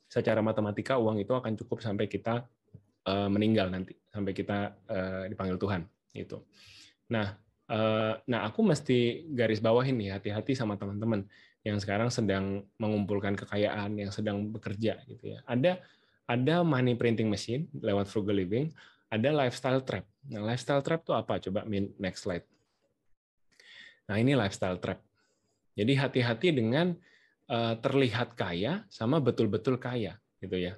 secara matematika uang itu akan cukup sampai kita meninggal nanti, sampai kita dipanggil Tuhan itu. Nah, aku mesti garis bawahin nih, hati-hati sama teman-teman yang sekarang sedang mengumpulkan kekayaan, yang sedang bekerja gitu ya. Ada money printing machine lewat Frugal Living, ada lifestyle trap. Nah, lifestyle trap itu apa? Coba next slide. Nah, ini lifestyle trap. Jadi hati-hati dengan terlihat kaya sama betul-betul kaya gitu ya.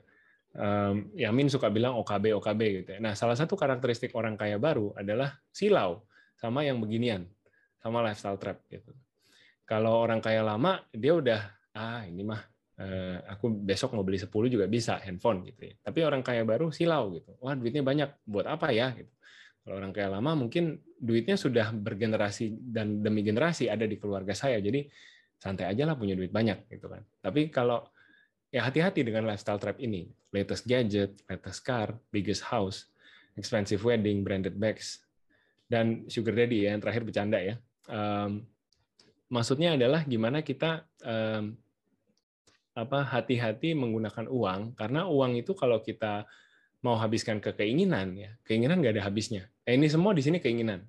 Yamin suka bilang OKB gitu ya. Nah, salah satu karakteristik orang kaya baru adalah silau sama yang beginian, sama lifestyle trap gitu. Kalau orang kaya lama dia udah ini mah aku besok mau beli 10 juga bisa handphone gitu ya. Tapi orang kaya baru silau gitu. Wah, duitnya banyak, buat apa ya gitu. Kalau orang kaya lama mungkin duitnya sudah bergenerasi dan demi generasi ada di keluarga saya. Jadi santai aja lah punya duit banyak gitu kan. Tapi kalau ya hati-hati dengan lifestyle trap ini. Latest gadget, latest car, biggest house, expensive wedding, branded bags, dan sugar daddy ya, yang terakhir bercanda ya. Maksudnya adalah gimana kita hati-hati menggunakan uang, karena uang itu kalau kita mau habiskan ke keinginan, ya keinginan nggak ada habisnya. Ini semua di sini keinginan.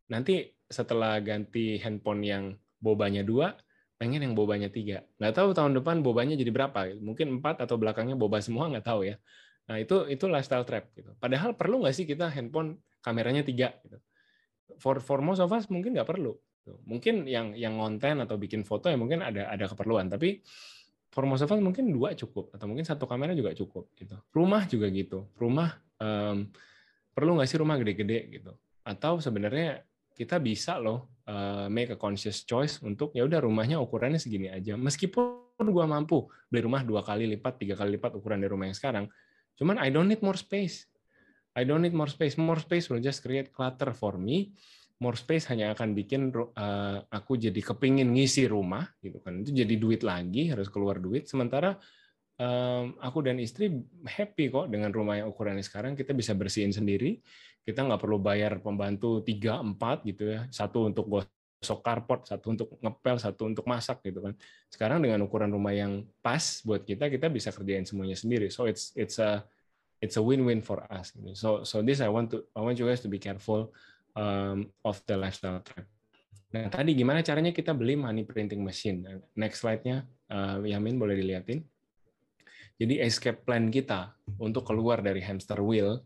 Nanti setelah ganti handphone yang bobanya 2, pengen yang bobanya 3. Nggak tahu tahun depan bobanya jadi berapa. Mungkin 4 atau belakangnya boba semua, nggak tahu ya. Nah, itu lifestyle trap. Gitu. Padahal perlu nggak sih kita handphone kameranya 3? Gitu. For most of us mungkin nggak perlu. Mungkin yang konten atau bikin foto ya mungkin ada keperluan. Tapi for most of us mungkin 2 cukup. Atau mungkin 1 kamera juga cukup. Gitu. Rumah juga gitu. Rumah, perlu nggak sih rumah gede-gede? Gitu. Atau sebenarnya kita bisa loh make a conscious choice untuk ya udah rumahnya ukurannya segini aja. Meskipun gua mampu beli rumah 2 kali lipat, 3 kali lipat ukuran dari rumah yang sekarang, cuman I don't need more space. I don't need more space. More space will just create clutter for me. More space hanya akan bikin aku jadi kepingin ngisi rumah, gitu kan. Itu jadi duit lagi, harus keluar duit. Sementara aku dan istri happy kok dengan rumah yang ukurannya sekarang. Kita bisa bersihin sendiri, kita nggak perlu bayar pembantu 3-4 gitu ya, satu untuk gosok karpot, satu untuk ngepel, satu untuk masak gitu kan. Sekarang dengan ukuran rumah yang pas buat kita bisa kerjain semuanya sendiri. So it's a win-win for us. So this I want you guys to be careful of the lifestyle trap. Nah, tadi gimana caranya kita beli money printing machine? Next slide-nya, Yamin boleh dilihatin. Jadi escape plan kita untuk keluar dari hamster wheel,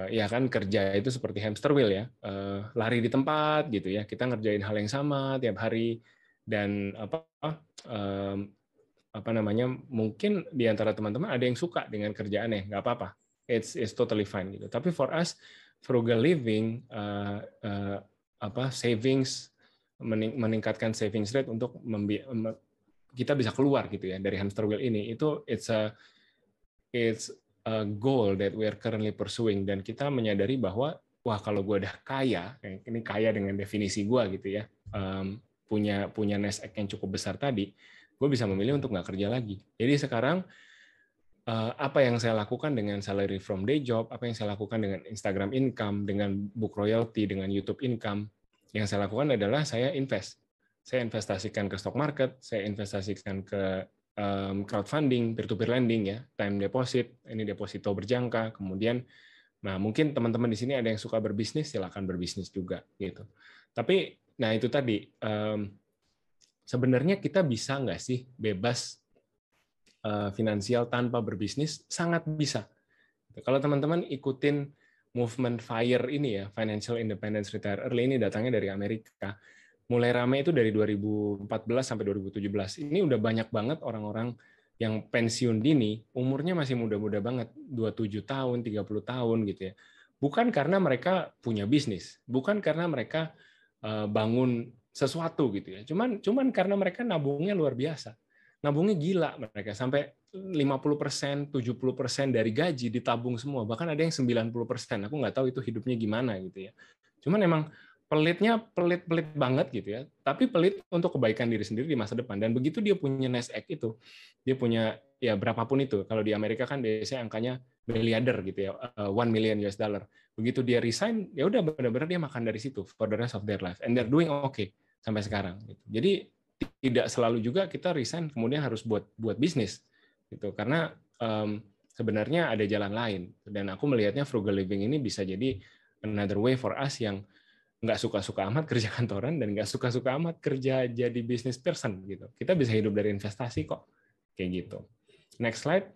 ya kan kerja itu seperti hamster wheel ya, lari di tempat gitu ya, kita ngerjain hal yang sama tiap hari dan mungkin di antara teman-teman ada yang suka dengan kerjaannya, nggak apa-apa, it's totally fine gitu. Tapi for us frugal living, savings, meningkatkan savings rate untuk kita bisa keluar gitu ya dari hamster wheel ini, itu it's a goal that we are currently pursuing, dan kita menyadari bahwa wah kalau gue udah kaya, ini kaya dengan definisi gue gitu ya, punya nest egg yang cukup besar tadi, gue bisa memilih untuk nggak kerja lagi. Jadi sekarang apa yang saya lakukan dengan salary from day job, apa yang saya lakukan dengan Instagram income, dengan book royalty, dengan YouTube income, yang saya lakukan adalah saya invest. Saya investasikan ke stock market, saya investasikan ke crowdfunding, peer-to-peer lending ya, time deposit, ini deposito berjangka, kemudian, nah mungkin teman-teman di sini ada yang suka berbisnis, silakan berbisnis juga gitu. Tapi, nah itu tadi, sebenarnya kita bisa nggak sih bebas finansial tanpa berbisnis? Sangat bisa. Kalau teman-teman ikutin movement FIRE ini ya, Financial Independence Retire Early, ini datangnya dari Amerika. Mulai rame itu dari 2014 sampai 2017. Ini udah banyak banget orang-orang yang pensiun dini, umurnya masih muda-muda banget, 27 tahun, 30 tahun gitu ya. Bukan karena mereka punya bisnis, bukan karena mereka bangun sesuatu gitu ya. Cuman karena mereka nabungnya luar biasa. Nabungnya gila mereka, sampai 50%, 70% dari gaji ditabung semua. Bahkan ada yang 90%. Aku nggak tahu itu hidupnya gimana gitu ya. Cuman emang pelitnya pelit banget gitu ya. Tapi pelit untuk kebaikan diri sendiri di masa depan. Dan begitu dia punya nest egg itu, dia punya ya berapapun itu. Kalau di Amerika kan biasanya angkanya miliarder gitu ya, $1 million. Begitu dia resign, ya udah benar-benar dia makan dari situ for the rest of their life. And they're doing okay sampai sekarang. Jadi tidak selalu juga kita resign kemudian harus buat bisnis gitu, karena sebenarnya ada jalan lain, dan aku melihatnya frugal living ini bisa jadi another way for us yang nggak suka-suka amat kerja kantoran dan nggak suka-suka amat kerja jadi business person gitu. Kita bisa hidup dari investasi kok, kayak gitu. Next slide.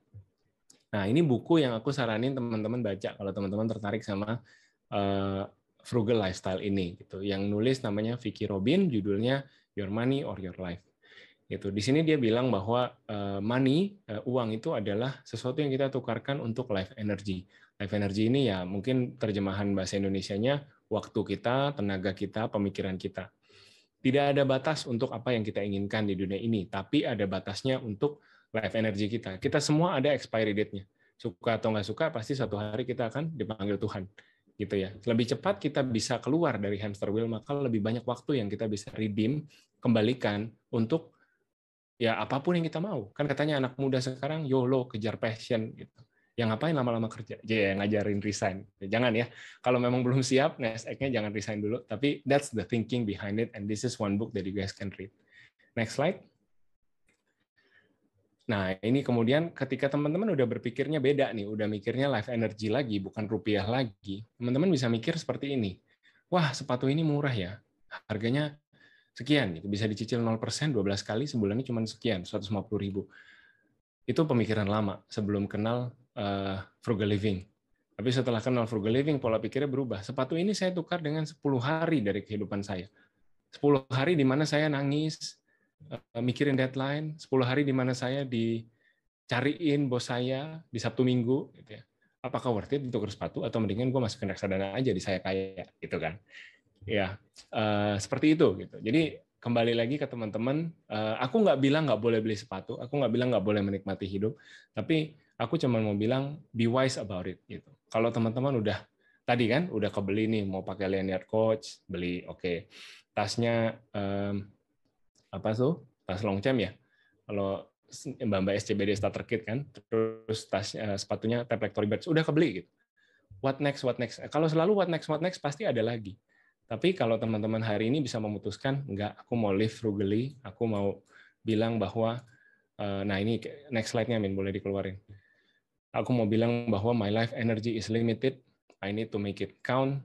Nah, ini buku yang aku saranin teman-teman baca kalau teman-teman tertarik sama frugal lifestyle ini gitu. Yang nulis namanya Vicki Robin, judulnya Your Money or Your Life. Gitu. Di sini dia bilang bahwa money, uang itu adalah sesuatu yang kita tukarkan untuk life energy. Life energy ini ya mungkin terjemahan bahasa Indonesianya waktu kita, tenaga kita, pemikiran kita. Tidak ada batas untuk apa yang kita inginkan di dunia ini, tapi ada batasnya untuk life energy kita. Kita semua ada expiry date-nya. Suka atau nggak suka, pasti suatu hari kita akan dipanggil Tuhan. Gitu ya. Lebih cepat kita bisa keluar dari hamster wheel, maka lebih banyak waktu yang kita bisa redeem, kembalikan untuk ya apapun yang kita mau. Kan katanya anak muda sekarang YOLO, kejar passion gitu. yang ngapain lama-lama kerja, ya ngajarin resign. Jangan ya, kalau memang belum siap, nest egg-nya jangan resign dulu. Tapi that's the thinking behind it, and this is one book that you guys can read. Next slide. Nah, ini kemudian ketika teman-teman udah berpikirnya beda nih, udah mikirnya life energy lagi, bukan rupiah lagi, teman-teman bisa mikir seperti ini. Wah, sepatu ini murah ya, harganya sekian, bisa dicicil 0%, 12 kali, sebulannya cuma sekian, 150.000. Itu pemikiran lama sebelum kenal frugal living. Tapi setelah kenal frugal living, pola pikirnya berubah. Sepatu ini saya tukar dengan 10 hari dari kehidupan saya. 10 hari di mana saya nangis, mikirin deadline, 10 hari di mana saya dicariin bos saya di Sabtu Minggu, gitu ya. Apakah worth it ditukar sepatu atau mendingan gue masukin reksadana aja di saya kaya, gitu kan? Ya, seperti itu gitu. Jadi kembali lagi ke teman-teman, aku nggak bilang nggak boleh beli sepatu, aku nggak bilang nggak boleh menikmati hidup, tapi aku cuma mau bilang be wise about it gitu. Kalau teman-teman udah tadi kan udah kebeli nih mau pakai lanyard Coach, beli oke. Tasnya apa tuh? Tas Longchamp ya. Kalau Mbak SCBD Starter Kit kan, terus tasnya sepatunya Tap Tory Burch udah kebeli gitu. What next? What next? Kalau selalu what next pasti ada lagi. Tapi kalau teman-teman hari ini bisa memutuskan, enggak, aku mau live frugally, aku mau bilang bahwa, nah ini next slide-nya, Min, boleh dikeluarin. Aku mau bilang bahwa my life energy is limited, I need to make it count.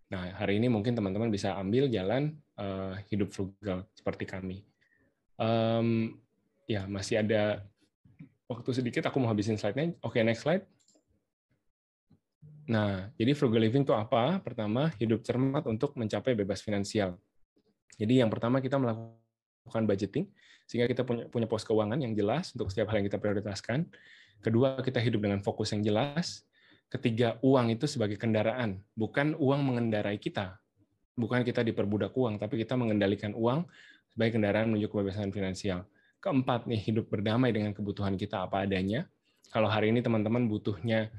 Nah, hari ini mungkin teman-teman bisa ambil jalan hidup frugal seperti kami. Ya, masih ada waktu sedikit, aku mau habisin slide-nya. Oke, next slide. Nah, jadi frugal living itu apa? Pertama, hidup cermat untuk mencapai bebas finansial. Jadi yang pertama kita melakukan budgeting, sehingga kita punya pos keuangan yang jelas untuk setiap hal yang kita prioritaskan. Kedua, kita hidup dengan fokus yang jelas. Ketiga, uang itu sebagai kendaraan, bukan uang mengendarai kita. Bukan kita diperbudak uang, tapi kita mengendalikan uang sebagai kendaraan menuju kebebasan finansial. Keempat, nih hidup berdamai dengan kebutuhan kita apa adanya. Kalau hari ini teman-teman butuhnya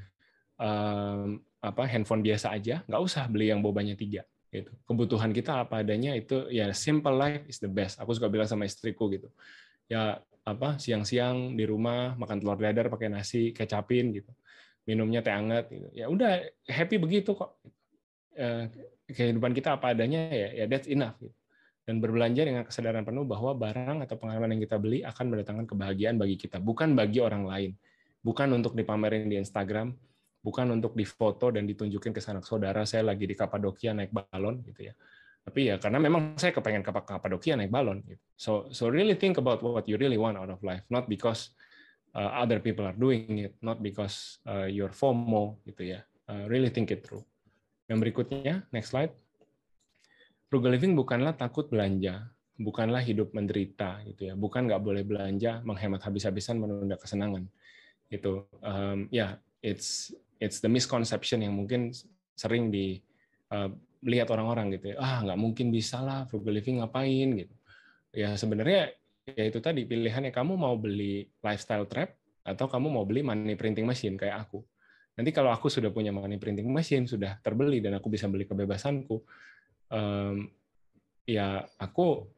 handphone biasa aja, nggak usah beli yang bobanya 3. Gitu. Kebutuhan kita apa adanya itu ya simple life is the best. Aku suka bilang sama istriku gitu. Ya siang-siang di rumah makan telur dadar pakai nasi kecapin gitu. Minumnya teh hangat gitu. Ya udah happy begitu kok. Kehidupan kita apa adanya ya that's enough gitu. Dan berbelanja dengan kesadaran penuh bahwa barang atau pengalaman yang kita beli akan mendatangkan kebahagiaan bagi kita, bukan bagi orang lain. Bukan untuk dipamerin di Instagram, bukan untuk difoto dan ditunjukin ke sanak saudara saya lagi di Kapadokia naik balon gitu ya. Tapi ya karena memang saya kepengen ke Kapadokia naik balon gitu. So really think about what you really want out of life, not because other people are doing it, not because your FOMO gitu ya. Really think it through. Yang berikutnya, next slide. Frugal living bukanlah takut belanja, bukanlah hidup menderita gitu ya. Bukan nggak boleh belanja, menghemat habis-habisan, menunda kesenangan. Itu it's the misconception yang mungkin sering dilihat orang-orang gitu ya. Nggak mungkin bisa lah frugal living ngapain gitu. Ya sebenarnya ya itu tadi pilihannya, kamu mau beli lifestyle trap atau kamu mau beli money printing machine kayak aku. Nanti kalau aku sudah punya money printing machine, sudah terbeli dan aku bisa beli kebebasanku, ya aku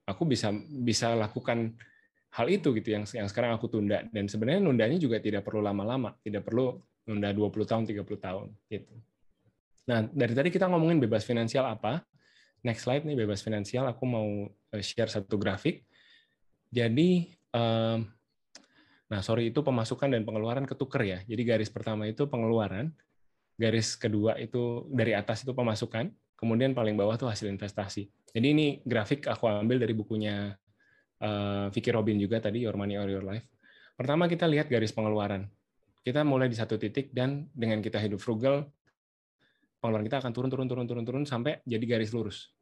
bisa lakukan hal itu gitu yang sekarang aku tunda. Dan sebenarnya nundanya juga tidak perlu lama-lama, tidak perlu nunda 20 tahun, 30 tahun gitu. Nah, dari tadi kita ngomongin bebas finansial apa? Next slide nih, bebas finansial, aku mau share satu grafik. Jadi itu pemasukan dan pengeluaran ketuker ya. Jadi garis pertama itu pengeluaran, garis kedua itu dari atas itu pemasukan, kemudian paling bawah tuh hasil investasi. Jadi ini grafik aku ambil dari bukunya Vicky Robin juga tadi, Your Money or Your Life. Pertama kita lihat garis pengeluaran. Kita mulai di satu titik dan dengan kita hidup frugal, pengeluaran kita akan turun sampai jadi garis lurus.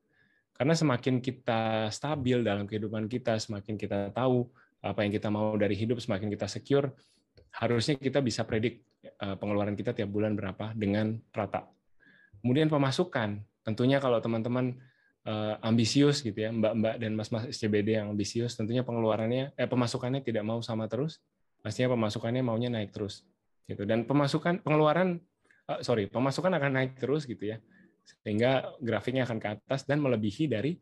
Karena semakin kita stabil dalam kehidupan kita, semakin kita tahu apa yang kita mau dari hidup, semakin kita secure, harusnya kita bisa predik pengeluaran kita tiap bulan berapa dengan rata. Kemudian pemasukan, tentunya kalau teman-teman ambisius gitu ya, mbak-mbak dan mas-mas SCBD yang ambisius, tentunya pemasukannya tidak mau sama terus, pastinya pemasukannya maunya naik terus. Gitu. Dan pemasukan akan naik terus gitu ya, sehingga grafiknya akan ke atas dan melebihi dari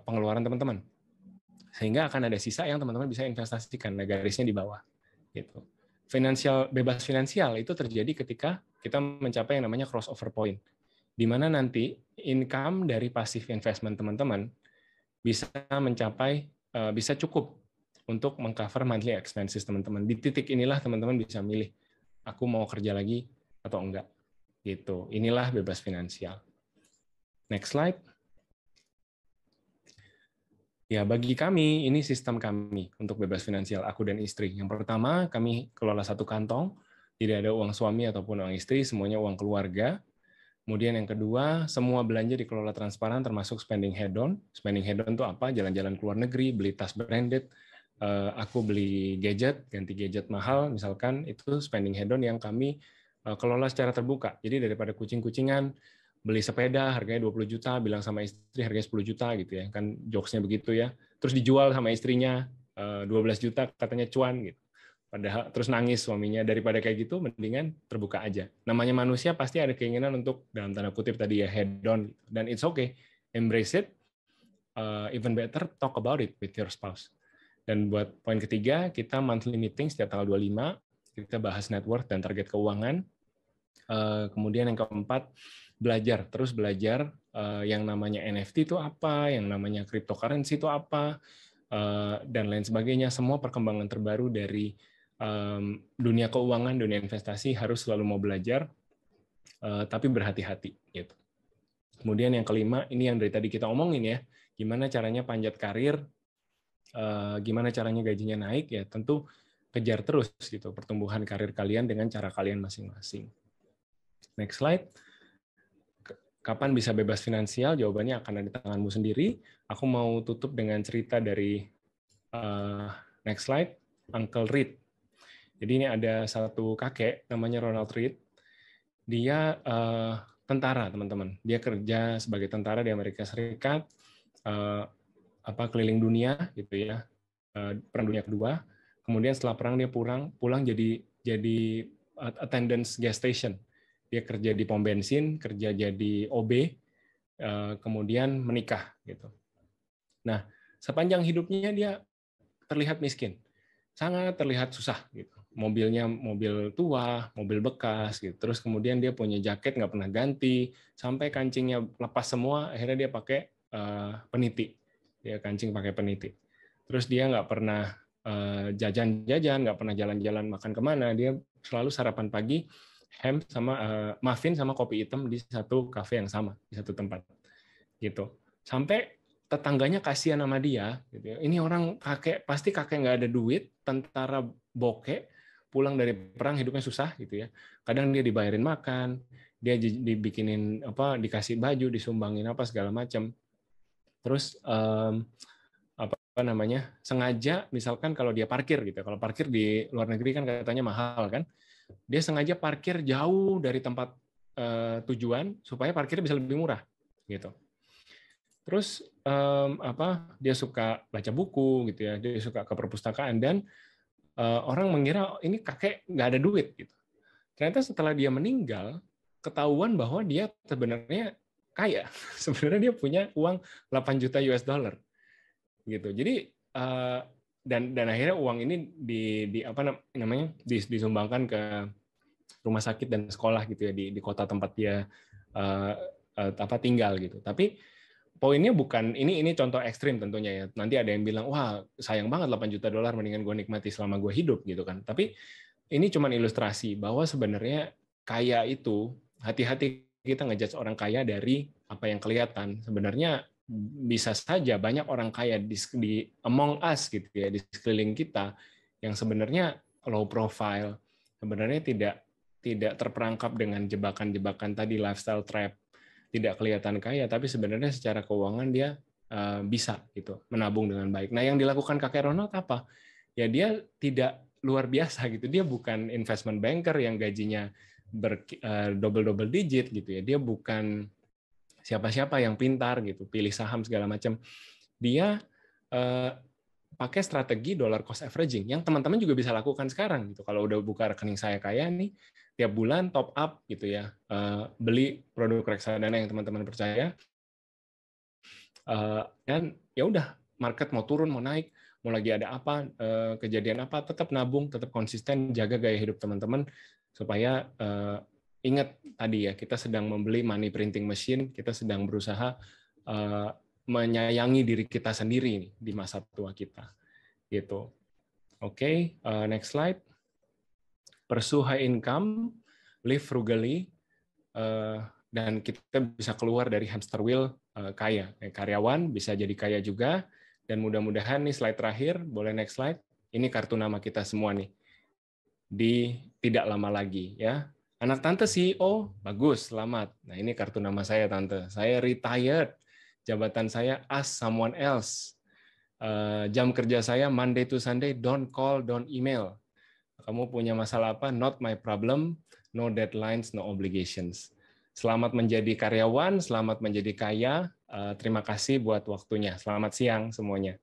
pengeluaran teman-teman. Sehingga akan ada sisa yang teman-teman bisa investasikan, nah garisnya di bawah. Gitu. bebas finansial itu terjadi ketika kita mencapai yang namanya crossover point, di mana nanti income dari passive investment teman-teman bisa bisa cukup untuk mengcover monthly expenses teman-teman. Di titik inilah teman-teman bisa milih, aku mau kerja lagi atau enggak. Gitu. Inilah bebas finansial. Next slide. Ya, bagi kami, ini sistem kami untuk bebas finansial, aku dan istri. Yang pertama, kami kelola satu kantong, tidak ada uang suami ataupun uang istri, semuanya uang keluarga. Kemudian yang kedua, semua belanja dikelola transparan, termasuk spending head-on. Spending head-on itu apa? Jalan-jalan ke luar negeri, beli tas branded, aku beli gadget, ganti gadget mahal, misalkan, itu spending head-on yang kami kelola secara terbuka. Jadi daripada kucing-kucingan, beli sepeda harganya 20 juta, bilang sama istri harganya 10 juta gitu ya, kan jokesnya begitu ya. Terus dijual sama istrinya 12 juta katanya cuan gitu. Padahal terus nangis suaminya, daripada kayak gitu mendingan terbuka aja. Namanya manusia pasti ada keinginan untuk dalam tanda kutip tadi ya head on, dan it's okay, embrace it, even better talk about it with your spouse. Dan buat poin ketiga, kita monthly meeting setiap tanggal 25, kita bahas net worth dan target keuangan. Kemudian yang keempat, terus belajar yang namanya NFT itu apa, yang namanya cryptocurrency itu apa, dan lain sebagainya. Semua perkembangan terbaru dari dunia keuangan, dunia investasi harus selalu mau belajar, tapi berhati-hati. Gitu. Kemudian yang kelima, ini yang dari tadi kita omongin ya, gimana caranya panjat karir, gimana caranya gajinya naik, ya tentu kejar terus gitu pertumbuhan karir kalian dengan cara kalian masing-masing. Next slide. Kapan bisa bebas finansial? Jawabannya akan ada di tanganmu sendiri. Aku mau tutup dengan cerita dari next slide, Uncle Reed. Jadi ini ada satu kakek namanya Ronald Reed. Dia tentara, teman-teman. Dia kerja sebagai tentara di Amerika Serikat, keliling dunia gitu ya, Perang Dunia Kedua. Kemudian setelah perang dia pulang jadi attendance gas station. Dia kerja di pom bensin, kerja jadi OB, kemudian menikah gitu. Nah, sepanjang hidupnya dia terlihat miskin, sangat terlihat susah gitu. Mobilnya mobil tua, mobil bekas gitu. Terus kemudian dia punya jaket nggak pernah ganti, sampai kancingnya lepas semua. Akhirnya dia pakai peniti, dia kancing pakai peniti. Terus dia nggak pernah jajan-jajan, nggak pernah jalan-jalan makan kemana. Dia selalu sarapan pagi ham sama muffin sama kopi hitam di satu kafe yang sama, di satu tempat gitu. Sampai tetangganya kasihan sama dia gitu ya. Ini orang pasti kakek nggak ada duit, tentara bokeh, pulang dari perang hidupnya susah gitu ya. Kadang dia dibayarin makan, dia dibikinin dikasih baju, disumbangin apa segala macam. Terus sengaja misalkan kalau dia parkir gitu, kalau parkir di luar negeri kan katanya mahal kan, dia sengaja parkir jauh dari tempat tujuan supaya parkirnya bisa lebih murah gitu. Terus dia suka baca buku gitu ya, dia suka ke perpustakaan, dan orang mengira ini kakek nggak ada duit gitu. Ternyata setelah dia meninggal ketahuan bahwa dia sebenarnya kaya. Sebenarnya dia punya uang 8 juta US dollar gitu. Jadi dan akhirnya uang ini disumbangkan ke rumah sakit dan sekolah gitu ya di kota tempat dia tinggal gitu. Tapi poinnya bukan ini contoh ekstrim tentunya ya. Nanti ada yang bilang, wah sayang banget 8 juta dolar, mendingan gue nikmati selama gue hidup gitu kan. Tapi ini cuma ilustrasi bahwa sebenarnya kaya itu, hati-hati kita ngejudge orang kaya dari apa yang kelihatan. Sebenarnya bisa saja banyak orang kaya di among us gitu ya, di sekeliling kita yang sebenarnya low profile, sebenarnya tidak terperangkap dengan jebakan-jebakan tadi, lifestyle trap, tidak kelihatan kaya, tapi sebenarnya secara keuangan dia bisa gitu menabung dengan baik. Nah, yang dilakukan kakek Ronald apa? Ya dia tidak luar biasa gitu. Dia bukan investment banker yang gajinya double digit gitu ya. Dia bukan siapa-siapa yang pintar gitu, pilih saham segala macam. Dia pakai strategi dollar cost averaging yang teman-teman juga bisa lakukan sekarang gitu. Kalau udah buka rekening Saya Kaya nih, tiap bulan top up gitu ya, beli produk reksadana yang teman-teman percaya, dan ya udah, market mau turun mau naik, mau lagi ada apa, kejadian apa, tetap nabung, tetap konsisten, jaga gaya hidup teman-teman, supaya ingat tadi ya, kita sedang membeli money printing machine, kita sedang berusaha menyayangi diri kita sendiri di masa tua kita. Gitu. Oke, next slide. Pursue high income, live frugally, dan kita bisa keluar dari hamster wheel kaya. Karyawan bisa jadi kaya juga, dan mudah-mudahan nih slide terakhir, boleh next slide. Ini kartu nama kita semua nih. Di tidak lama lagi ya. Anak tante CEO, bagus, selamat. Nah, ini kartu nama saya tante. Saya retired. Jabatan saya ask someone else. Jam kerja saya Monday to Sunday, don't call, don't email. Kamu punya masalah apa? Not my problem, no deadlines, no obligations. Selamat menjadi karyawan, selamat menjadi kaya. Terima kasih buat waktunya. Selamat siang semuanya.